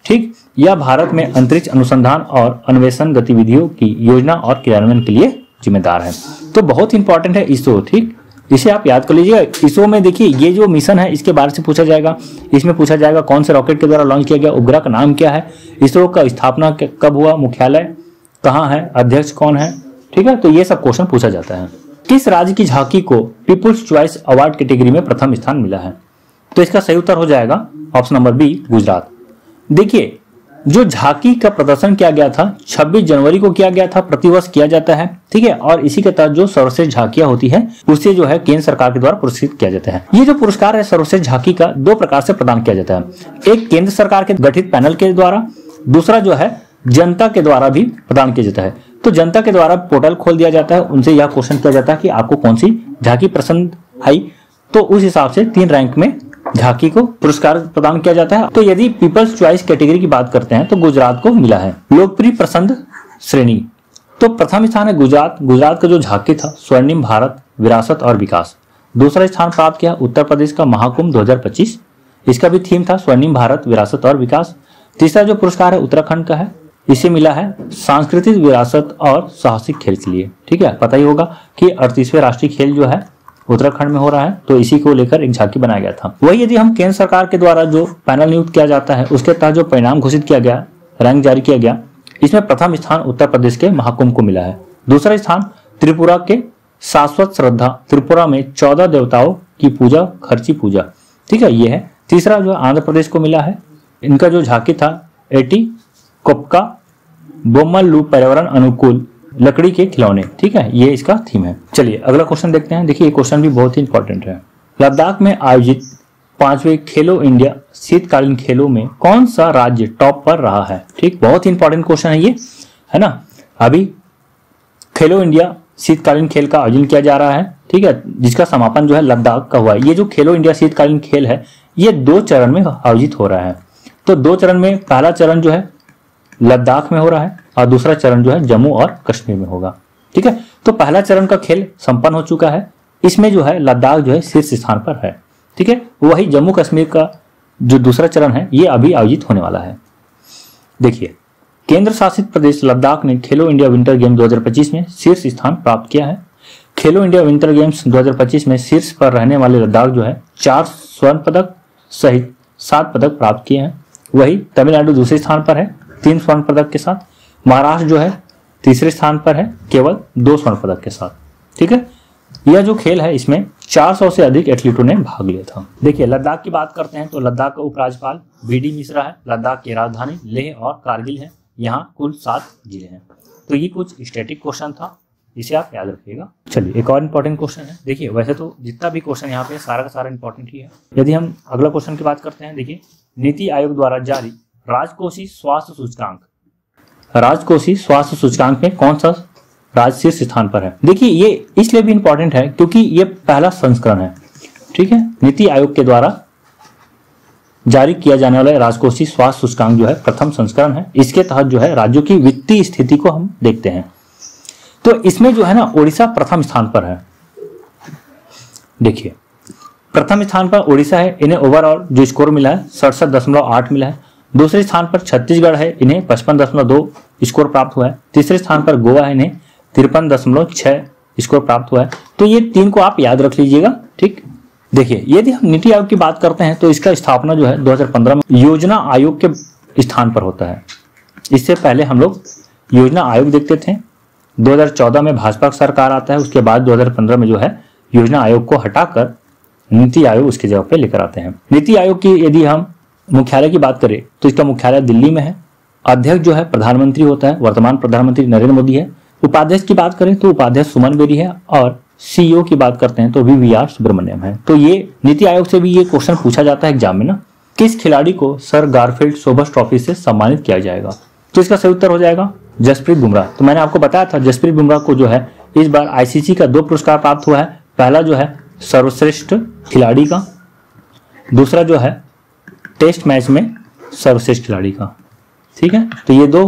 ठीक। यह भारत में अंतरिक्ष अनुसंधान और अन्वेषण गतिविधियों की योजना और क्रियान्वयन के लिए जिम्मेदार है। तो बहुत इंपॉर्टेंट है इसरो, ठीक, इसे आप याद कर लीजिएगा। इसरो में देखिए ये जो मिशन है इसके बारे से पूछा जाएगा। इसमें पूछा जाएगा कौन से रॉकेट के द्वारा लॉन्च किया गया, उपग्रह का नाम क्या है, इसरो का स्थापना कब हुआ, मुख्यालय कहाँ है, अध्यक्ष कौन है, ठीक है। तो ये सब क्वेश्चन पूछा जाता है। किस राज्य की झांकी को पीपुल्स चॉइस अवार्ड कैटेगरी में प्रथम स्थान मिला है? तो इसका सही उत्तर हो जाएगा ऑप्शन नंबर बी, गुजरात। देखिए जो झांकी का प्रदर्शन किया गया था 26 जनवरी को किया गया था, प्रतिवर्ष किया जाता है, ठीक है। और इसी के तहत जो सर्वश्रेष्ठ झांकियां होती है उसे जो है केंद्र सरकार के द्वारा पुरस्कृत किया जाता है। ये जो पुरस्कार है सर्वश्रेष्ठ झांकी का 2 प्रकार से प्रदान किया जाता है। एक केंद्र सरकार के गठित पैनल के द्वारा, दूसरा जो है जनता के द्वारा भी प्रदान किया जाता है। तो जनता के द्वारा पोर्टल खोल दिया जाता है, उनसे यह क्वेश्चन किया जाता है कि आपको कौन सी झांकी पसंद आई, तो उस हिसाब से 3 रैंक में झांकी को पुरस्कार प्रदान किया जाता है। तो यदि पीपल्स चॉइस कैटेगरी की बात करते हैं तो गुजरात को मिला है। लोकप्रिय पसंद श्रेणी, तो प्रथम स्थान है गुजरात। गुजरात का जो झांकी था स्वर्णिम भारत विरासत और विकास। दूसरा स्थान प्राप्त किया उत्तर प्रदेश का महाकुंभ 2025, इसका भी थीम था स्वर्णिम भारत विरासत और विकास। तीसरा जो पुरस्कार है उत्तराखंड का है, इसे मिला है सांस्कृतिक विरासत और साहसिक खेल के लिए, ठीक है। पता ही होगा कि 38वें राष्ट्रीय खेल जो है उत्तराखंड में हो रहा है, तो इसी को लेकर एक झांकी बनाया गया था। वही यदि हम केंद्र सरकार के द्वारा जो पैनल नियुक्त किया जाता है उसके तहत जो परिणाम घोषित किया गया, रैंक जारी किया गया, इसमें प्रथम स्थान उत्तर प्रदेश के महाकुंभ को मिला है। दूसरा स्थान त्रिपुरा के शाश्वत श्रद्धा, त्रिपुरा में 14 देवताओं की पूजा, खर्ची पूजा, ठीक है, ये है। तीसरा जो आंध्र प्रदेश को मिला है, इनका जो झांकी था एटी कोपका बोमल्लू पर्यावरण अनुकूल लकड़ी के खिलौने, ठीक है, ये इसका थीम है। चलिए अगला क्वेश्चन देखते हैं। देखिए ये क्वेश्चन भी बहुत ही इंपॉर्टेंट है। लद्दाख में आयोजित 5वें खेलो इंडिया शीतकालीन खेलों में कौन सा राज्य टॉप पर रहा है? ठीक, बहुत ही इंपॉर्टेंट क्वेश्चन है ये, है ना। अभी खेलो इंडिया शीतकालीन खेल का आयोजन किया जा रहा है, ठीक है, जिसका समापन जो है लद्दाख का हुआ है। ये जो खेलो इंडिया शीतकालीन खेल है ये 2 चरण में आयोजित हो रहा है। तो 2 चरण में पहला चरण जो है लद्दाख में हो रहा है और दूसरा चरण जो है जम्मू और कश्मीर में होगा, ठीक है। तो पहला चरण का खेल संपन्न हो चुका है, इसमें जो है लद्दाख जो है शीर्ष स्थान पर है, ठीक है। वही जम्मू कश्मीर का जो दूसरा चरण है ये अभी आयोजित होने वाला है। देखिए केंद्र शासित प्रदेश लद्दाख ने खेलो इंडिया विंटर गेम 2025 में शीर्ष स्थान प्राप्त किया है। खेलो इंडिया विंटर गेम्स 2025 में शीर्ष पर रहने वाले लद्दाख जो है 4 स्वर्ण पदक सहित 7 पदक प्राप्त किए हैं। वही तमिलनाडु दूसरे स्थान पर है 3 स्वर्ण पदक के साथ। महाराष्ट्र जो है तीसरे स्थान पर है केवल 2 स्वर्ण पदक के साथ, ठीक है। यह जो खेल है इसमें 400 से अधिक एथलीटों ने भाग लिया था। देखिए लद्दाख की बात करते हैं तो लद्दाख का उपराज्यपाल BD मिश्रा है। लद्दाख की राजधानी लेह और कारगिल है। यहाँ कुल 7 जिले हैं। तो ये कुछ स्टैटिक क्वेश्चन था, इसे आप याद रखिएगा। चलिए एक और इंपॉर्टेंट क्वेश्चन है। देखिए वैसे तो जितना भी क्वेश्चन यहाँ पे सारा का सारा इंपॉर्टेंट ही है। यदि हम अगला क्वेश्चन की बात करते हैं, देखिए नीति आयोग द्वारा जारी राजकोषीय स्वास्थ्य सूचकांक, राजकोषीय स्वास्थ्य सूचकांक में कौन सा राज्य शीर्ष स्थान पर है। देखिए ये इसलिए भी इंपॉर्टेंट है क्योंकि ये पहला संस्करण है, ठीक है। नीति आयोग के द्वारा जारी किया जाने वाला राजकोषीय स्वास्थ्य सूचकांक जो है प्रथम संस्करण है। इसके तहत जो है राज्यों की वित्तीय स्थिति को हम देखते हैं। तो इसमें जो है ना उड़ीसा प्रथम स्थान पर है। देखिए प्रथम स्थान पर उड़ीसा है, इन्हें ओवरऑल जो स्कोर मिला है 67.8 मिला है। दूसरे स्थान पर छत्तीसगढ़ है, इन्हें 55.2 स्कोर प्राप्त हुआ है। तीसरे स्थान पर गोवा है, इन्हें 53.6 स्कोर प्राप्त हुआ है। तो ये 3 को आप याद रख लीजिएगा, ठीक। देखिए यदि हम नीति आयोग की बात करते हैं तो इसका स्थापना जो है 2015 में योजना आयोग के स्थान पर होता है। इससे पहले हम लोग योजना आयोग देखते थे। 2014 में भाजपा सरकार आता है, उसके बाद 2015 में जो है योजना आयोग को हटाकर नीति आयोग उसकी जगह पे लेकर आते हैं। नीति आयोग की यदि हम मुख्यालय की बात करें तो इसका मुख्यालय दिल्ली में है। अध्यक्ष जो है प्रधानमंत्री होता है, वर्तमान प्रधानमंत्री नरेंद्र मोदी है। उपाध्यक्ष की बात करें तो उपाध्यक्ष सुमन बेरी है और सीईओ की बात करते हैं तो वीवीआर सुब्रमण्यम है। तो ये नीति आयोग से भी ये क्वेश्चन पूछा जाता है एग्जाम में ना, किस खिलाड़ी को सर गारफील्ड सोबर्स ट्रॉफी से सम्मानित किया जाएगा? तो इसका सही उत्तर हो जाएगा जसप्रीत बुमराह। तो मैंने आपको बताया था जसप्रीत बुमराह को जो है इस बार आईसीसी का 2 पुरस्कार प्राप्त हुआ है। पहला जो है सर्वश्रेष्ठ खिलाड़ी का, दूसरा जो है टेस्ट मैच में सर्वश्रेष्ठ खिलाड़ी का, ठीक है। तो ये 2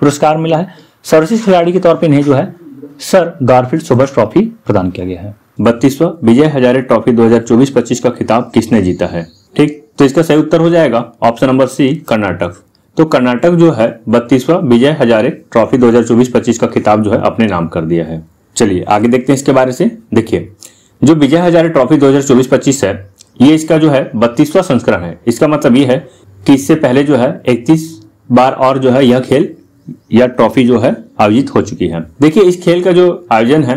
पुरस्कार मिला है। सर्वश्रेष्ठ खिलाड़ी के तौर पे इन्हें जो है सर गारफील्ड सोबर्स ट्रॉफी प्रदान किया गया है। 32वां विजय हजारे ट्रॉफी 2024-25 का खिताब किसने जीता है? ठीक, तो इसका सही उत्तर हो जाएगा ऑप्शन नंबर सी, कर्नाटक। तो कर्नाटक जो है 32वां विजय हजारे ट्रॉफी 2024-25 का खिताब जो है अपने नाम कर दिया है। चलिए आगे देखते हैं इसके बारे से। देखिए जो विजय हजारे ट्रॉफी 2024-25 है ये इसका जो है 32वां संस्करण है। इसका मतलब ये है कि इससे पहले जो है 31 बार और जो है यह खेल या ट्रॉफी जो है आयोजित हो चुकी है। देखिए इस खेल का जो आयोजन है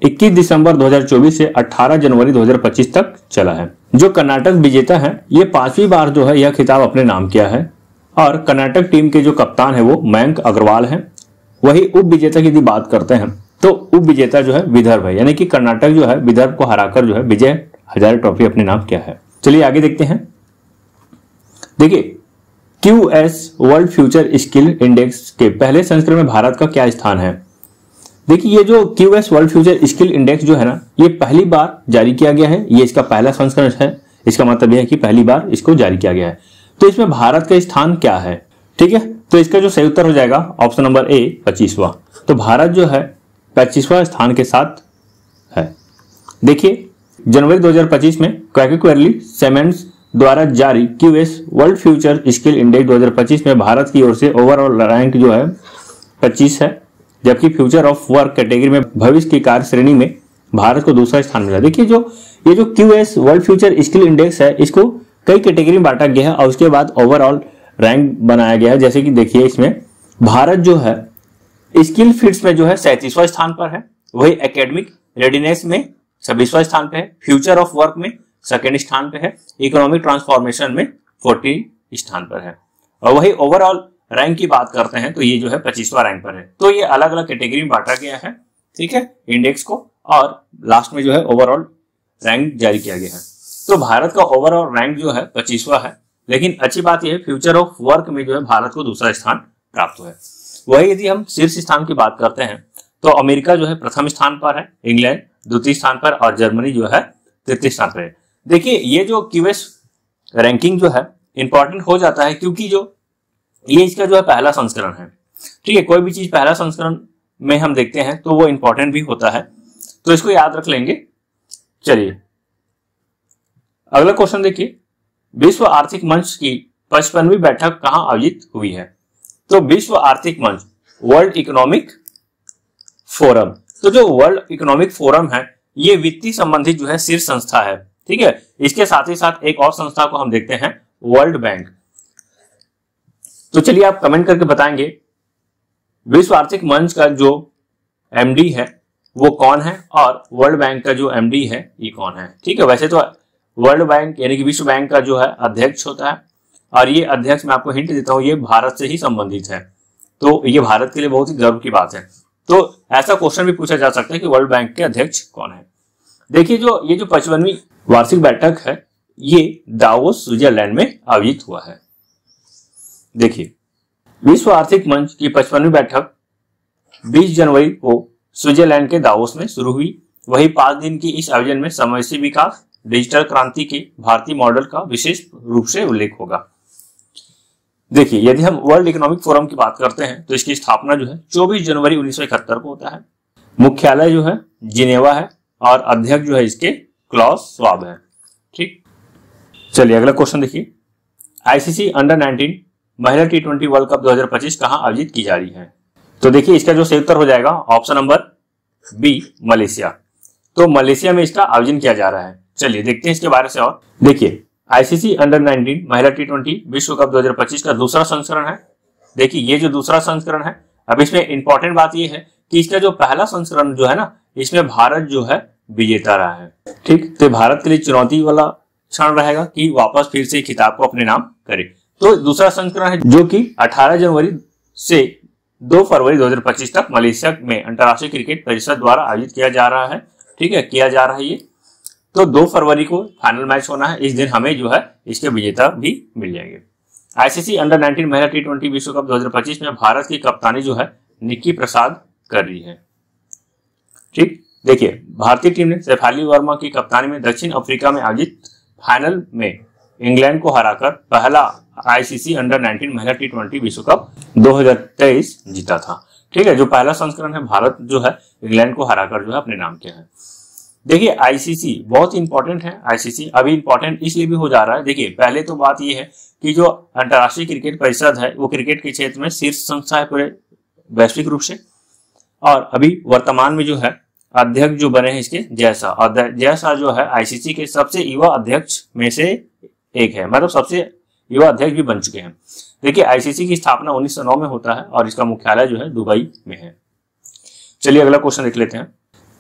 21 दिसंबर 2024 से 18 जनवरी 2025 तक चला है। जो कर्नाटक विजेता है ये 5वीं बार जो है यह खिताब अपने नाम किया है और कर्नाटक टीम के जो कप्तान है वो मयंक अग्रवाल है। वही उप विजेता की यदि बात करते हैं तो उप विजेता जो है विदर्भ है, यानी कि कर्नाटक जो है विदर्भ को हराकर जो है विजय हजारे ट्रॉफी अपने नाम किया है। चलिए आगे देखते हैं। देखिए QS world future skill index के पहले संस्करण में भारत का क्या स्थान है? देखिए ये जो QS world future skill index जो है ना ये पहली बार जारी किया गया है। ये इसका पहला संस्करण है। इसका मतलब यह है कि पहली बार इसको जारी किया गया है। तो इसमें भारत का स्थान क्या है? ठीक है, तो इसका जो सही उत्तर हो जाएगा ऑप्शन नंबर ए 25वां। तो भारत जो है 25वां स्थान के साथ है। देखिए जनवरी 2025 में क्वाकिक्वेरली सेमेंट्स द्वारा जारी QS world future skill index 2025 में भारत की ओर से ओवरऑल रैंक जो है 25 है, जबकि फ्यूचर ऑफ वर्क कैटेगरी में भविष्य की कार्य श्रेणी में भारत को दूसरा स्थान मिला। देखिए ये जो QS world future skill index है इसको कई कैटेगरी में बांटा गया है और उसके बाद ओवरऑल रैंक बनाया गया है। जैसे कि देखिए इसमें भारत जो है स्किल फील्ड्स में जो है 37वां स्थान पर है, वही एकेडमिक रेडीनेस में 26वां स्थान पे है, फ्यूचर ऑफ वर्क में 2nd स्थान पे है, इकोनॉमिक ट्रांसफॉर्मेशन में 40 स्थान पर है और वही ओवरऑल रैंक की बात करते हैं तो ये जो है 25वां रैंक पर है। तो ये अलग अलग कैटेगरी में बांटा गया है, ठीक है, इंडेक्स को, और लास्ट में जो है ओवरऑल रैंक जारी किया गया है। तो भारत का ओवरऑल रैंक जो है 25वां है, लेकिन अच्छी बात यह है फ्यूचर ऑफ वर्क में जो है भारत को दूसरा स्थान प्राप्त हुआ है। वही यदि हम शीर्ष स्थान की बात करते हैं तो अमेरिका जो है प्रथम स्थान पर है, इंग्लैंड द्वितीय स्थान पर और जर्मनी जो है तृतीय स्थान पर है। देखिए ये जो QS रैंकिंग जो है इंपॉर्टेंट हो जाता है क्योंकि जो ये इसका जो है पहला संस्करण है, ठीक है। कोई भी चीज पहला संस्करण में हम देखते हैं तो वो इंपॉर्टेंट भी होता है, तो इसको याद रख लेंगे। चलिए अगला क्वेश्चन देखिए, विश्व आर्थिक मंच की 55वीं बैठक कहां आयोजित हुई है? तो विश्व आर्थिक मंच वर्ल्ड इकोनॉमिक फोरम। तो जो वर्ल्ड इकोनॉमिक फोरम है ये वित्तीय संबंधित जो है शीर्ष संस्था है, ठीक है। इसके साथ ही साथ एक और संस्था को हम देखते हैं वर्ल्ड बैंक। तो चलिए आप कमेंट करके बताएंगे विश्व आर्थिक मंच का जो MD है वो कौन है और वर्ल्ड बैंक का जो MD है ये कौन है, ठीक है। वैसे तो वर्ल्ड बैंक यानी कि विश्व बैंक का जो है अध्यक्ष होता है और ये अध्यक्ष मैं आपको हिंट देता हूं ये भारत से ही संबंधित है, तो ये भारत के लिए बहुत ही गर्व की बात है। तो ऐसा क्वेश्चन भी पूछा जा सकता है कि वर्ल्ड बैंक के अध्यक्ष कौन है। देखिए ये जो 55वीं वार्षिक बैठक है ये दावोस स्विट्जरलैंड में आयोजित हुआ है। देखिए विश्व आर्थिक मंच की 55वीं बैठक 20 जनवरी को स्विट्जरलैंड के दावोस में शुरू हुई। वही 5 दिन की इस आयोजन में समावेशी विकास, डिजिटल क्रांति के भारतीय मॉडल का विशेष रूप से उल्लेख होगा। देखिए, यदि हम वर्ल्ड इकोनॉमिक फोरम की बात करते हैं तो इसकी स्थापना जो है 24 जनवरी 1971 को होता है। मुख्यालय जो है जिनेवा है और अध्यक्ष जो है इसके क्लॉस श्वाब है। ठीक, चलिए अगला क्वेश्चन देखिए। आईसीसी अंडर 19 महिला T20 वर्ल्ड कप 2025 कहां आयोजित की जा रही है? तो देखिए, इसका जो सही उत्तर हो जाएगा ऑप्शन नंबर बी, मलेशिया। तो मलेशिया में इसका आयोजन किया जा रहा है। चलिए देखते हैं इसके बारे से और। देखिए, आईसीसी अंडर 19 महिला T20 विश्व कप 2025 का दूसरा संस्करण है। देखिए, ये जो दूसरा संस्करण है, अब इसमें इंपॉर्टेंट बात ये है कि इसका जो पहला संस्करण जो है ना, इसमें भारत जो है विजेता रहा है। ठीक, तो भारत के लिए चुनौती वाला क्षण रहेगा कि वापस फिर से खिताब को अपने नाम करे। तो दूसरा संस्करण है जो कि 18 जनवरी से 2 फरवरी 2025 तक मलेशिया में अंतर्राष्ट्रीय क्रिकेट परिषद द्वारा आयोजित किया जा रहा है। ठीक है, किया जा रहा है ये। तो 2 फरवरी को फाइनल मैच होना है। इस दिन हमें जो है इसके विजेता भी मिल जाएंगे। आईसीसी अंडर 19 महिला T20 विश्व कप 2025 में भारत की कप्तानी जो है निक्की प्रसाद कर रही है। ठीक, देखिए, भारतीय टीम ने शेफाली वर्मा की कप्तानी में दक्षिण अफ्रीका में आयोजित फाइनल में इंग्लैंड को हराकर पहला आईसीसी अंडर 19 महिला T20 विश्व कप 2023 जीता था। ठीक है, जो पहला संस्करण है भारत जो है इंग्लैंड को हराकर जो है अपने नाम किया है। देखिए, आईसीसी बहुत इंपॉर्टेंट है। आईसीसी अभी इंपॉर्टेंट इसलिए भी हो जा रहा है। देखिए, पहले तो बात यह है कि जो अंतर्राष्ट्रीय क्रिकेट परिषद है वो क्रिकेट के क्षेत्र में शीर्ष संस्था है पूरे वैश्विक रूप से। और अभी वर्तमान में जो है अध्यक्ष जो बने हैं इसके जय शाह जो है आईसीसी के सबसे युवा अध्यक्ष में से एक है, मतलब सबसे युवा अध्यक्ष भी बन चुके हैं। देखिए, आईसीसी की स्थापना 1909 में होता है और इसका मुख्यालय जो है दुबई में है। चलिए अगला क्वेश्चन देख लेते हैं।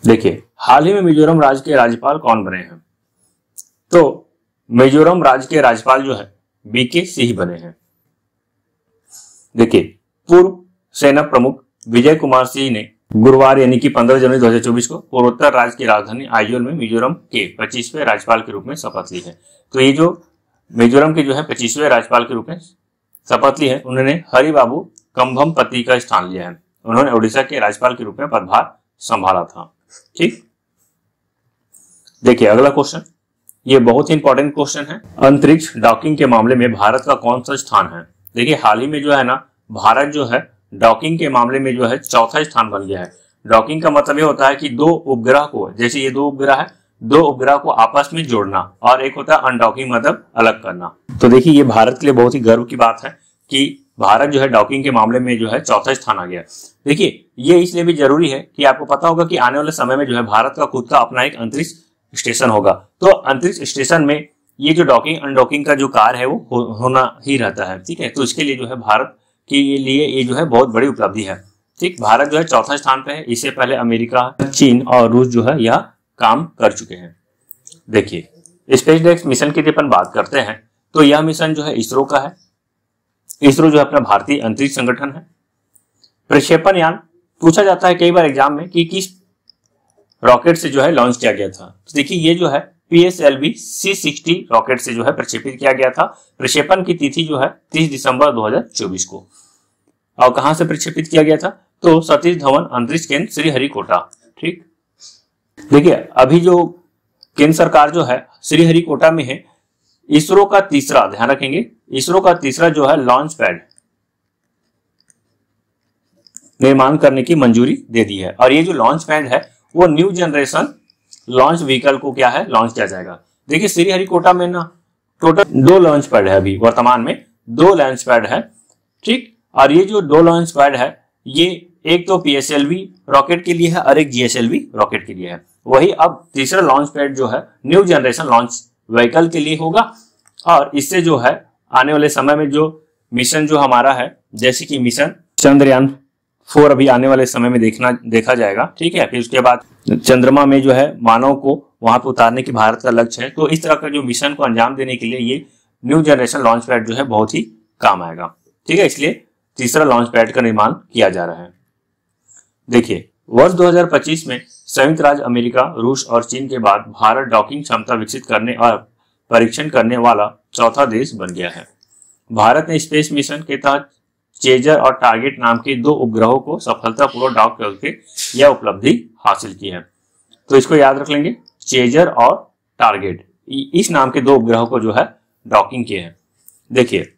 देखिए, हाल ही में मिजोरम राज्य के राज्यपाल कौन बने हैं? तो मिजोरम राज्य के राज्यपाल जो है बीके सिंह बने हैं। देखिए, पूर्व सेना प्रमुख विजय कुमार सिंह ने गुरुवार यानी कि 15 जनवरी 2024 को पूर्वोत्तर राज्य की राजधानी आइजोल में मिजोरम के 25वें राज्यपाल के रूप में शपथ ली है। तो ये जो मिजोरम के जो है 25वें राज्यपाल के रूप में शपथ ली है, उन्होंने हरिबाबू कंभमपति का स्थान लिया है। उन्होंने ओडिशा के राज्यपाल के रूप में पदभार संभाला था। ठीक, देखिए अगला क्वेश्चन, ये बहुत ही इंपॉर्टेंट क्वेश्चन है। अंतरिक्ष डॉकिंग के मामले में भारत का कौन सा स्थान है? देखिए, हाल ही में जो है ना, भारत जो है डॉकिंग के मामले में जो है 4था स्थान बन गया है। डॉकिंग का मतलब ये होता है कि 2 उपग्रह को, जैसे ये 2 उपग्रह है, 2 उपग्रह को आपस में जोड़ना, और एक होता है अनडॉकिंग मतलब अलग करना। तो देखिए, ये भारत के लिए बहुत ही गर्व की बात है कि भारत जो है डॉकिंग के मामले में जो है 4था स्थान आ गया। देखिए, ये इसलिए भी जरूरी है कि आपको पता होगा कि आने वाले समय में जो है भारत का खुद का अपना एक अंतरिक्ष स्टेशन होगा। तो अंतरिक्ष स्टेशन में ये जो डॉकिंग अनडॉकिंग का जो कार्य है वो होना ही रहता है। ठीक है, तो इसके लिए जो है भारत के लिए ये जो है बहुत बड़ी उपलब्धि है। ठीक, भारत जो है 4था स्थान पे है। इससे पहले अमेरिका, चीन और रूस जो है यह काम कर चुके हैं। देखिए, स्पेसडेक्स मिशन की अपन बात करते हैं तो यह मिशन जो है इसरो का है। इसरो जो है अपना भारतीय अंतरिक्ष संगठन है। प्रक्षेपण यान पूछा जाता है कई बार एग्जाम में कि किस रॉकेट से जो है लॉन्च किया गया था। तो देखिए, ये जो है PSLV C60 रॉकेट से जो है प्रक्षेपित किया गया था। प्रक्षेपण की तिथि जो है 30 दिसंबर 2024 को। और कहां से प्रक्षेपित किया गया था? तो सतीश धवन अंतरिक्ष केंद्र श्रीहरिकोटा। ठीक, देखिए, अभी जो केंद्र सरकार जो है श्रीहरिकोटा में है, इसरो का तीसरा, ध्यान रखेंगे, इसरो का तीसरा जो है लॉन्च पैड निर्माण करने की मंजूरी दे दी है। और ये जो लॉन्च पैड है वो न्यू जनरेशन लॉन्च व्हीकल को क्या है लॉन्च किया जाएगा। देखिए, श्रीहरिकोटा में ना टोटल 2 लॉन्च पैड है। अभी वर्तमान में 2 लॉन्च पैड है। ठीक, और ये जो 2 लॉन्च पैड है, ये एक तो PSLV रॉकेट के लिए है और एक GSLV रॉकेट के लिए है। वही अब तीसरा लॉन्च पैड जो है न्यू जनरेशन लॉन्च व्हीकल के लिए होगा। और इससे जो है आने वाले समय में जो मिशन जो हमारा है, जैसे कि मिशन चंद्रयान 4 अभी आने वाले समय में देखा जाएगा। ठीक है, फिर उसके बाद चंद्रमा में जो है मानव को वहां पर उतारने की भारत का लक्ष्य है। तो इस तरह का जो मिशन को अंजाम देने के लिए ये न्यू जनरेशन लॉन्च पैड जो है बहुत ही काम आएगा। ठीक है, इसलिए तीसरा लॉन्च पैड का निर्माण किया जा रहा है। देखिए, वर्ष 2025 में संयुक्त राज्य अमेरिका, रूस और चीन के बाद भारत डॉकिंग क्षमता विकसित करने और परीक्षण करने वाला 4था देश बन गया है। भारत ने स्पेस मिशन के तहत चेजर और टारगेट नाम के 2 उपग्रहों को सफलतापूर्वक डॉक करके यह उपलब्धि हासिल की है। तो इसको याद रख लेंगे, चेजर और टारगेट, इस नाम के 2 उपग्रहों को जो है डॉकिंग किए हैं। देखिए,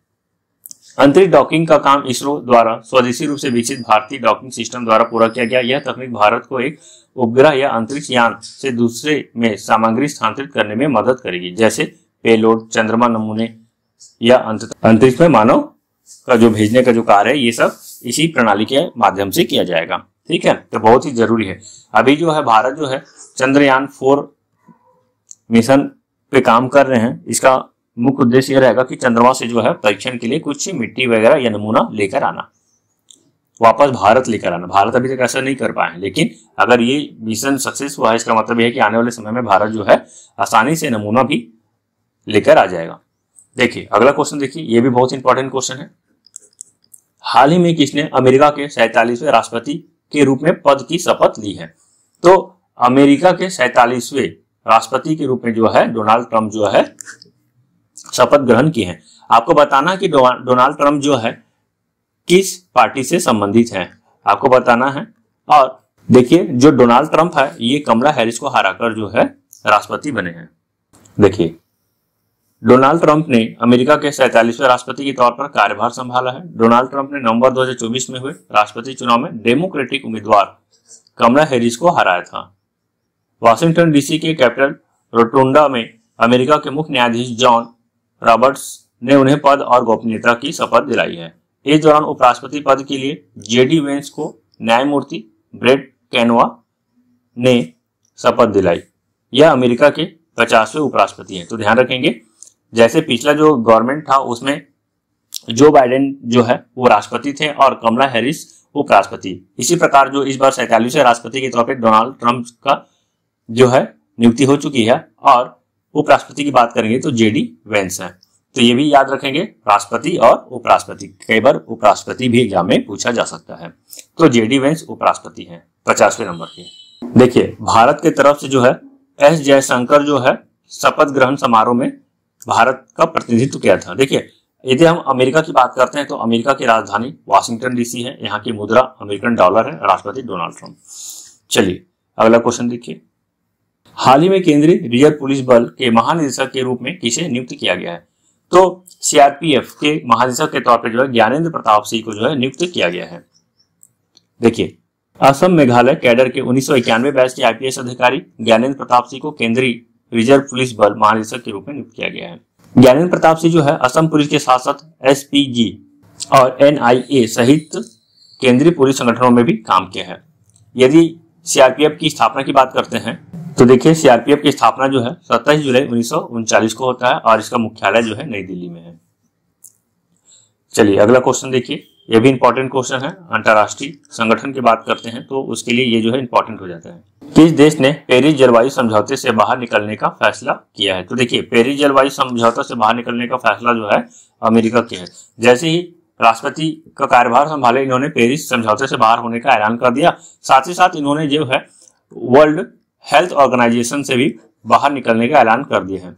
अंतरिक्ष डॉकिंग का काम इसरो द्वारा स्वदेशी रूप से विकसित भारतीय डॉकिंग सिस्टम द्वारा पूरा किया गया। यह तकनीक भारत को एक उपग्रह या अंतरिक्ष यान से दूसरे में सामग्री स्थानांतरित करने में मदद करेगी, जैसे पेलोड, चंद्रमा नमूने या अंतरिक्ष में मानव का जो भेजने का जो कार्य है, ये सब इसी प्रणाली के माध्यम से किया जाएगा। ठीक है, तो बहुत ही जरूरी है। अभी जो है भारत जो है चंद्रयान 4 मिशन पे काम कर रहे हैं। इसका मुख्य उद्देश्य यह रहेगा कि चंद्रमा से जो है परीक्षण के लिए कुछ मिट्टी वगैरह या नमूना लेकर आना, वापस भारत लेकर आना। भारत अभी तक ऐसा नहीं कर पाए हैं, लेकिन अगर ये मिशन सक्सेस हुआ है, इसका मतलब यह है कि आने वाले समय में भारत जो है आसानी से नमूना भी लेकर आ जाएगा। देखिए अगला क्वेश्चन, देखिए ये भी बहुत इंपॉर्टेंट क्वेश्चन है। हाल ही में किसने अमेरिका के 47वें राष्ट्रपति के रूप में पद की शपथ ली है? तो अमेरिका के 47वें राष्ट्रपति के रूप में जो है डोनाल्ड ट्रंप जो है शपथ ग्रहण की है। आपको बताना कि डोनाल्ड ट्रंप जो है किस पार्टी से संबंधित है, आपको बताना है। और देखिए जो डोनाल्ड ट्रंप है ये कमला हैरिस को हराकर जो है राष्ट्रपति बने हैं। देखिए डोनाल्ड ट्रंप ने अमेरिका के 47वें राष्ट्रपति के तौर पर कार्यभार संभाला है। डोनाल्ड ट्रंप ने नवंबर 2024 में हुए राष्ट्रपति चुनाव में डेमोक्रेटिक उम्मीदवार कमला हैरिस को हराया था। वाशिंगटन डीसी के कैपिटल रोटुंडा में अमेरिका के मुख्य न्यायाधीश जॉन रॉबर्ट्स ने उन्हें पद और गोपनीयता की शपथ दिलाई है। इस दौरान उपराष्ट्रपति पद के लिए जेडी वेंस को न्यायमूर्ति ब्रेट कैनवा ने शपथ दिलाई। यह अमेरिका के 50वें उपराष्ट्रपति हैं। तो ध्यान रखेंगे, जैसे पिछला जो गवर्नमेंट था उसमें जो बाइडेन जो है वो राष्ट्रपति थे और कमला हैरिस उपराष्ट्रपति, इसी प्रकार जो इस बार 47वें राष्ट्रपति के तौर पर डोनाल्ड ट्रंप का जो है नियुक्ति हो चुकी है। और उपराष्ट्रपति की बात करेंगे तो जेडी वेंस है। तो ये भी याद रखेंगे, राष्ट्रपति और उपराष्ट्रपति, कई बार उपराष्ट्रपति भी एग्जाम में पूछा जा सकता है। तो जेडी वेंस उपराष्ट्रपति हैं 50वें नंबर के। देखिए भारत के तरफ से जो है एस जयशंकर जो है शपथ ग्रहण समारोह में भारत का प्रतिनिधित्व किया था। देखिए यदि हम अमेरिका की बात करते हैं तो अमेरिका की राजधानी वाशिंगटन डीसी है, यहाँ की मुद्रा अमेरिकन डॉलर है, राष्ट्रपति डोनाल्ड ट्रंप। चलिए अगला क्वेश्चन देखिए, हाल ही में केंद्रीय रिजर्व पुलिस बल के महानिदेशक के रूप में किसे नियुक्त किया गया है? तो सीआरपीएफ के महानिदेशक के तौर पर जो है ज्ञानेंद्र प्रताप सिंह को जो है नियुक्त किया गया है। देखिए असम मेघालय कैडर के 1991 बैच के आईपीएस अधिकारी ज्ञानेंद्र प्रताप सिंह को केंद्रीय रिजर्व पुलिस बल महानिदेशक के रूप में नियुक्त किया गया है। ज्ञानेंद्र प्रताप सिंह जो है असम पुलिस के साथ साथ एसपीजी और एनआईए सहित केंद्रीय पुलिस संगठनों में भी काम किया है। यदि सीआरपीएफ की स्थापना की बात करते हैं तो देखिए सीआरपीएफ की स्थापना जो है 27 जुलाई 1939 को होता है और इसका मुख्यालय जो है नई दिल्ली में है। चलिए अगला क्वेश्चन देखिए, यह भी इंपॉर्टेंट क्वेश्चन है। अंतर्राष्ट्रीय संगठन की बात करते हैं तो उसके लिए ये जो है इंपॉर्टेंट हो जाता है। किस देश ने पेरिस जलवायु समझौते से बाहर निकलने का फैसला किया है? तो देखिए पेरिस जलवायु समझौते से बाहर निकलने का फैसला जो है अमेरिका किया है। जैसे ही राष्ट्रपति का कार्यभार संभाले इन्होंने पेरिस समझौते से बाहर होने का ऐलान कर दिया। साथ ही साथ इन्होंने जो है वर्ल्ड हेल्थ ऑर्गेनाइजेशन से भी बाहर निकलने का ऐलान कर दिया है।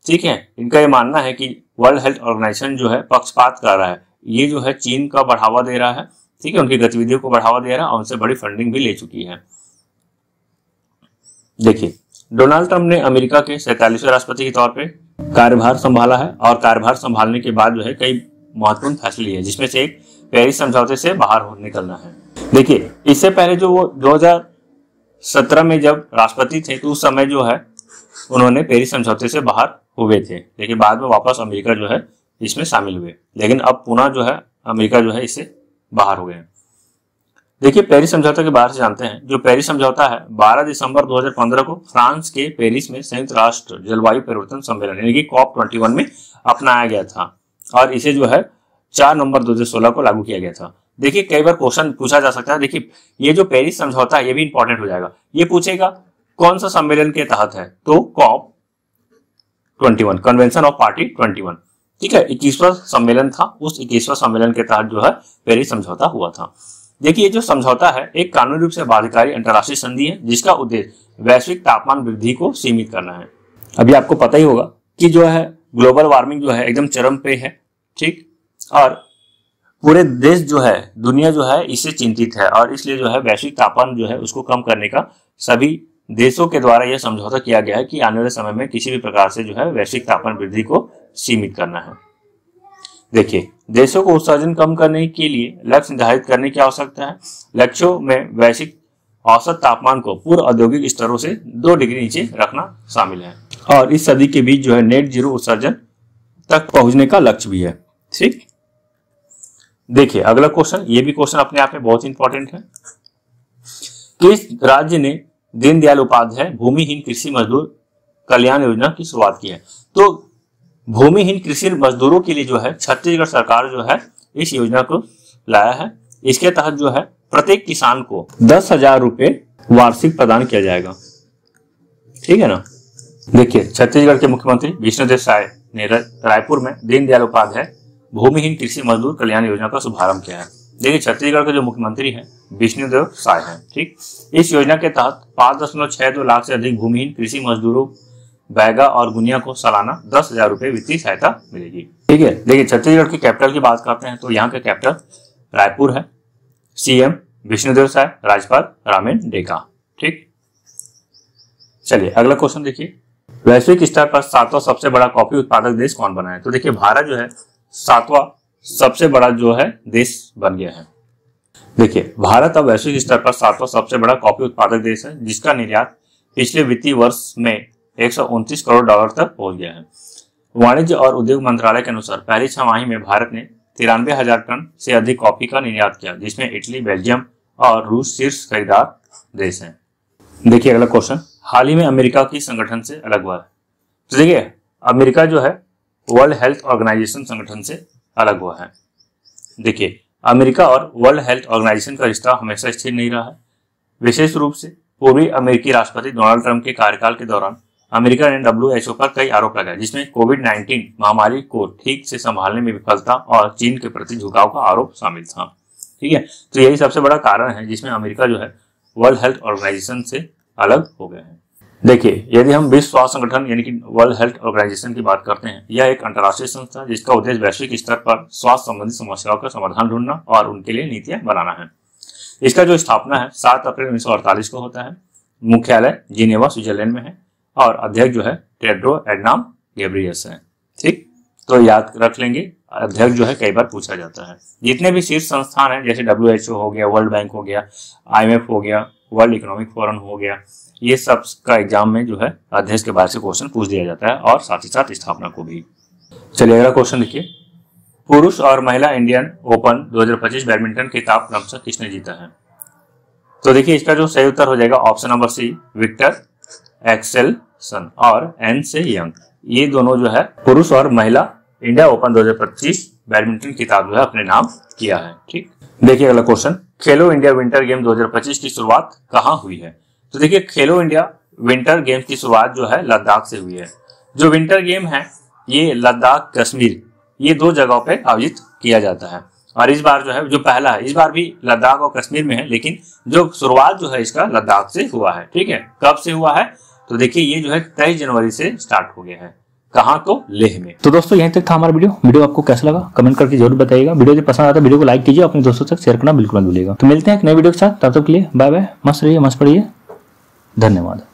ठीक है, इनका ये मानना है कि वर्ल्ड हेल्थ ऑर्गेनाइजेशन जो है पक्षपात कर रहा है, ये जो है चीन का बढ़ावा दे रहा है। ठीक है, उनकी गतिविधियों को बढ़ावा दे रहा है और उनसे बड़ी फंडिंग भी ले चुकी है। देखिए डोनाल्ड ट्रंप ने अमेरिका के 47वें राष्ट्रपति के तौर पे कार्यभार संभाला है और कार्यभार संभालने के बाद जो है कई महत्वपूर्ण फैसले लिए, जिसमें से एक पेरिस समझौते से बाहर निकलना है। देखिए इससे पहले जो वो 2017 में जब राष्ट्रपति थे तो उस समय जो है उन्होंने पेरिस समझौते से बाहर हुए थे, लेकिन बाद में वापस अमेरिका जो है इसमें शामिल हुए। लेकिन अब पुनः जो है अमेरिका जो है इससे बाहर हो गए हैं। देखिए पेरिस समझौते के बारे में जानते हैं। जो पेरिस समझौता है 12 दिसंबर 2015 को फ्रांस के पेरिस में संयुक्त राष्ट्र जलवायु परिवर्तन सम्मेलन यानी कि COP21 में अपनाया गया था और इसे जो है 4 नवंबर 2016 को लागू किया गया था। देखिए कई बार क्वेश्चन पूछा जा सकता है। देखिए ये जो पेरिस समझौता है ये भी इंपॉर्टेंट हो जाएगा। ये पूछेगा कौन सा सम्मेलन के तहत है, तो COP21 कन्वेंशन ऑफ पार्टी 21। ठीक है, 21वां सम्मेलन था, उस 21वां सम्मेलन के तहत जो है पेरिस समझौता हुआ था। देखिए जो समझौता है एक कानूनी रूप से बाध्यकारी अंतर्राष्ट्रीय संधि है जिसका उद्देश्य वैश्विक तापमान वृद्धि को सीमित करना है। अभी आपको पता ही होगा कि जो है ग्लोबल वार्मिंग जो है एकदम चरम पे है। ठीक, और पूरे देश जो है, दुनिया जो है इससे चिंतित है और इसलिए जो है वैश्विक तापमान जो है उसको कम करने का सभी देशों के द्वारा यह समझौता किया गया है कि आने वाले समय में किसी भी प्रकार से जो है वैश्विक तापमान वृद्धि को सीमित करना है। देखिए, देशों को उत्सर्जन कम करने के लिए लक्ष्य निर्धारित करने की आवश्यकता है। लक्ष्यों में वैश्विक औसत तापमान को पूर्व औद्योगिक स्तरों से 2 डिग्री नीचे रखना शामिल है और इस सदी के बीच जो है नेट जीरो उत्सर्जन तक पहुंचने का लक्ष्य भी है। ठीक, देखिए अगला क्वेश्चन, ये भी क्वेश्चन अपने आप में बहुत इंपॉर्टेंट है। किस राज्य ने दीनदयाल उपाध्याय भूमिहीन कृषि मजदूर कल्याण योजना की शुरुआत की है? तो भूमिहीन कृषि मजदूरों के लिए जो है छत्तीसगढ़ सरकार जो है इस योजना को लाया है। इसके तहत जो है प्रत्येक किसान को 10,000 रुपए वार्षिक प्रदान किया जाएगा। ठीक है ना। देखिए, छत्तीसगढ़ के मुख्यमंत्री विष्णुदेव साय ने रायपुर में दीनदयाल उपाध्याय भूमिहीन कृषि मजदूर कल्याण योजना का शुभारंभ किया है। देखिए, छत्तीसगढ़ के जो मुख्यमंत्री हैं विष्णुदेव साय हैं। ठीक, इस योजना के तहत 5.62 लाख से अधिक भूमिहीन कृषि मजदूरों बैगा और गुनिया को सालाना 10,000 रुपए वित्तीय सहायता मिलेगी। ठीक है। देखिए, छत्तीसगढ़ की कैपिटल की बात करते हैं तो यहाँ का कैपिटल रायपुर है। सीएम विष्णुदेव साय, राज्यपाल रामेन डेका। ठीक, चलिए अगला क्वेश्चन देखिए, वैश्विक स्तर पर 7वां सबसे बड़ा कॉफी उत्पादक देश कौन बना है? तो देखिए, भारत जो है 7वां सबसे बड़ा जो है देश बन गया है। देखिए, भारत अब वैश्विक स्तर पर 7वां सबसे बड़ा कॉफी उत्पादक देश है, जिसका निर्यात पिछले वित्तीय वर्ष में 129 करोड़ डॉलर तक पहुंच गया है। वाणिज्य और उद्योग मंत्रालय के अनुसार पहली छमाही में भारत ने 93,000 टन से अधिक कॉफी का निर्यात किया, जिसमें इटली, बेल्जियम और रूस शीर्ष खरीदार देश हैं। देखिए अगला क्वेश्चन, हाल ही में अमेरिका की संगठन से अलग हुआ है। तो देखिए, अमेरिका जो है वर्ल्ड हेल्थ ऑर्गेनाइजेशन संगठन से अलग हुआ है। देखिए, अमेरिका और वर्ल्ड हेल्थ ऑर्गेनाइजेशन का रिश्ता हमेशा स्थिर नहीं रहा है। विशेष रूप से पूर्वी अमेरिकी राष्ट्रपति डोनाल्ड ट्रंप के कार्यकाल के दौरान अमेरिका ने WHO पर कई आरोप लगाए, जिसमें कोविड-19 महामारी को ठीक से संभालने में विफलता और चीन के प्रति झुकाव का आरोप शामिल था। ठीक है, तो यही सबसे बड़ा कारण है जिसमें अमेरिका जो है वर्ल्ड हेल्थ ऑर्गेनाइजेशन से अलग हो गए हैं। देखिए, यदि हम विश्व स्वास्थ्य संगठन यानी कि वर्ल्ड हेल्थ ऑर्गेनाइजेशन की बात करते हैं, यह एक अंतर्राष्ट्रीय संस्था है जिसका उद्देश्य वैश्विक स्तर पर स्वास्थ्य संबंधी समस्याओं का समाधान ढूंढना और उनके लिए नीतियां बनाना है। इसका जो स्थापना है 7 अप्रैल 1948 को होता है। मुख्यालय जिनेवा, स्विट्जरलैंड में है और अध्यक्ष जो है टेड्रोस एडहानम घेब्रेयेसस है। ठीक, तो याद रख लेंगे, अध्यक्ष जो है कई बार पूछा जाता है। जितने भी शीर्ष संस्थान हैं जैसे WHO हो गया, वर्ल्ड बैंक हो गया, IMF हो गया, वर्ल्ड इकोनॉमिक फोरम हो गया, ये सब का एग्जाम में जो है अध्यक्ष के बारे से क्वेश्चन पूछ दिया जाता है और साथ ही साथ स्थापना को भी। चलिए अगला क्वेश्चन देखिए, पुरुष और महिला इंडियन ओपन 2025 बैडमिंटन खिताब क्रमशः किसने जीता है? तो देखिए, इसका जो सही उत्तर हो जाएगा option number C, Viktor Axelsen और एन से यंग। ये दोनों जो है पुरुष और महिला इंडिया ओपन 2025 बैडमिंटन खिताब जो है अपने नाम किया है। ठीक, देखिए अगला क्वेश्चन, खेलो इंडिया विंटर गेम 2025 की शुरुआत कहाँ हुई है? तो देखिए, खेलो इंडिया विंटर गेम्स की शुरुआत जो है लद्दाख से हुई है। जो विंटर गेम है ये लद्दाख, कश्मीर, ये 2 जगहों पे आयोजित किया जाता है और इस बार जो है जो पहला है, इस बार भी लद्दाख और कश्मीर में है, लेकिन जो शुरुआत जो है इसका लद्दाख से हुआ है। ठीक है, कब से हुआ है? तो देखिए, ये जो है 23 जनवरी से स्टार्ट हो गया है। कहाँ? तो लेह में। तो दोस्तों यहीं तक था हमारा वीडियो आपको कैसा लगा कमेंट करके जरूर बताइएगा। वीडियो यदि पसंद आता है वीडियो को लाइक कीजिए, अपने दोस्तों तक शेयर करना बिल्कुल मत भूलिएगा। तो मिलते हैं एक नए वीडियो के साथ, तब तक के लिए बाय बाय, मस्त रहिए, मस्त पढ़िए, धन्यवाद।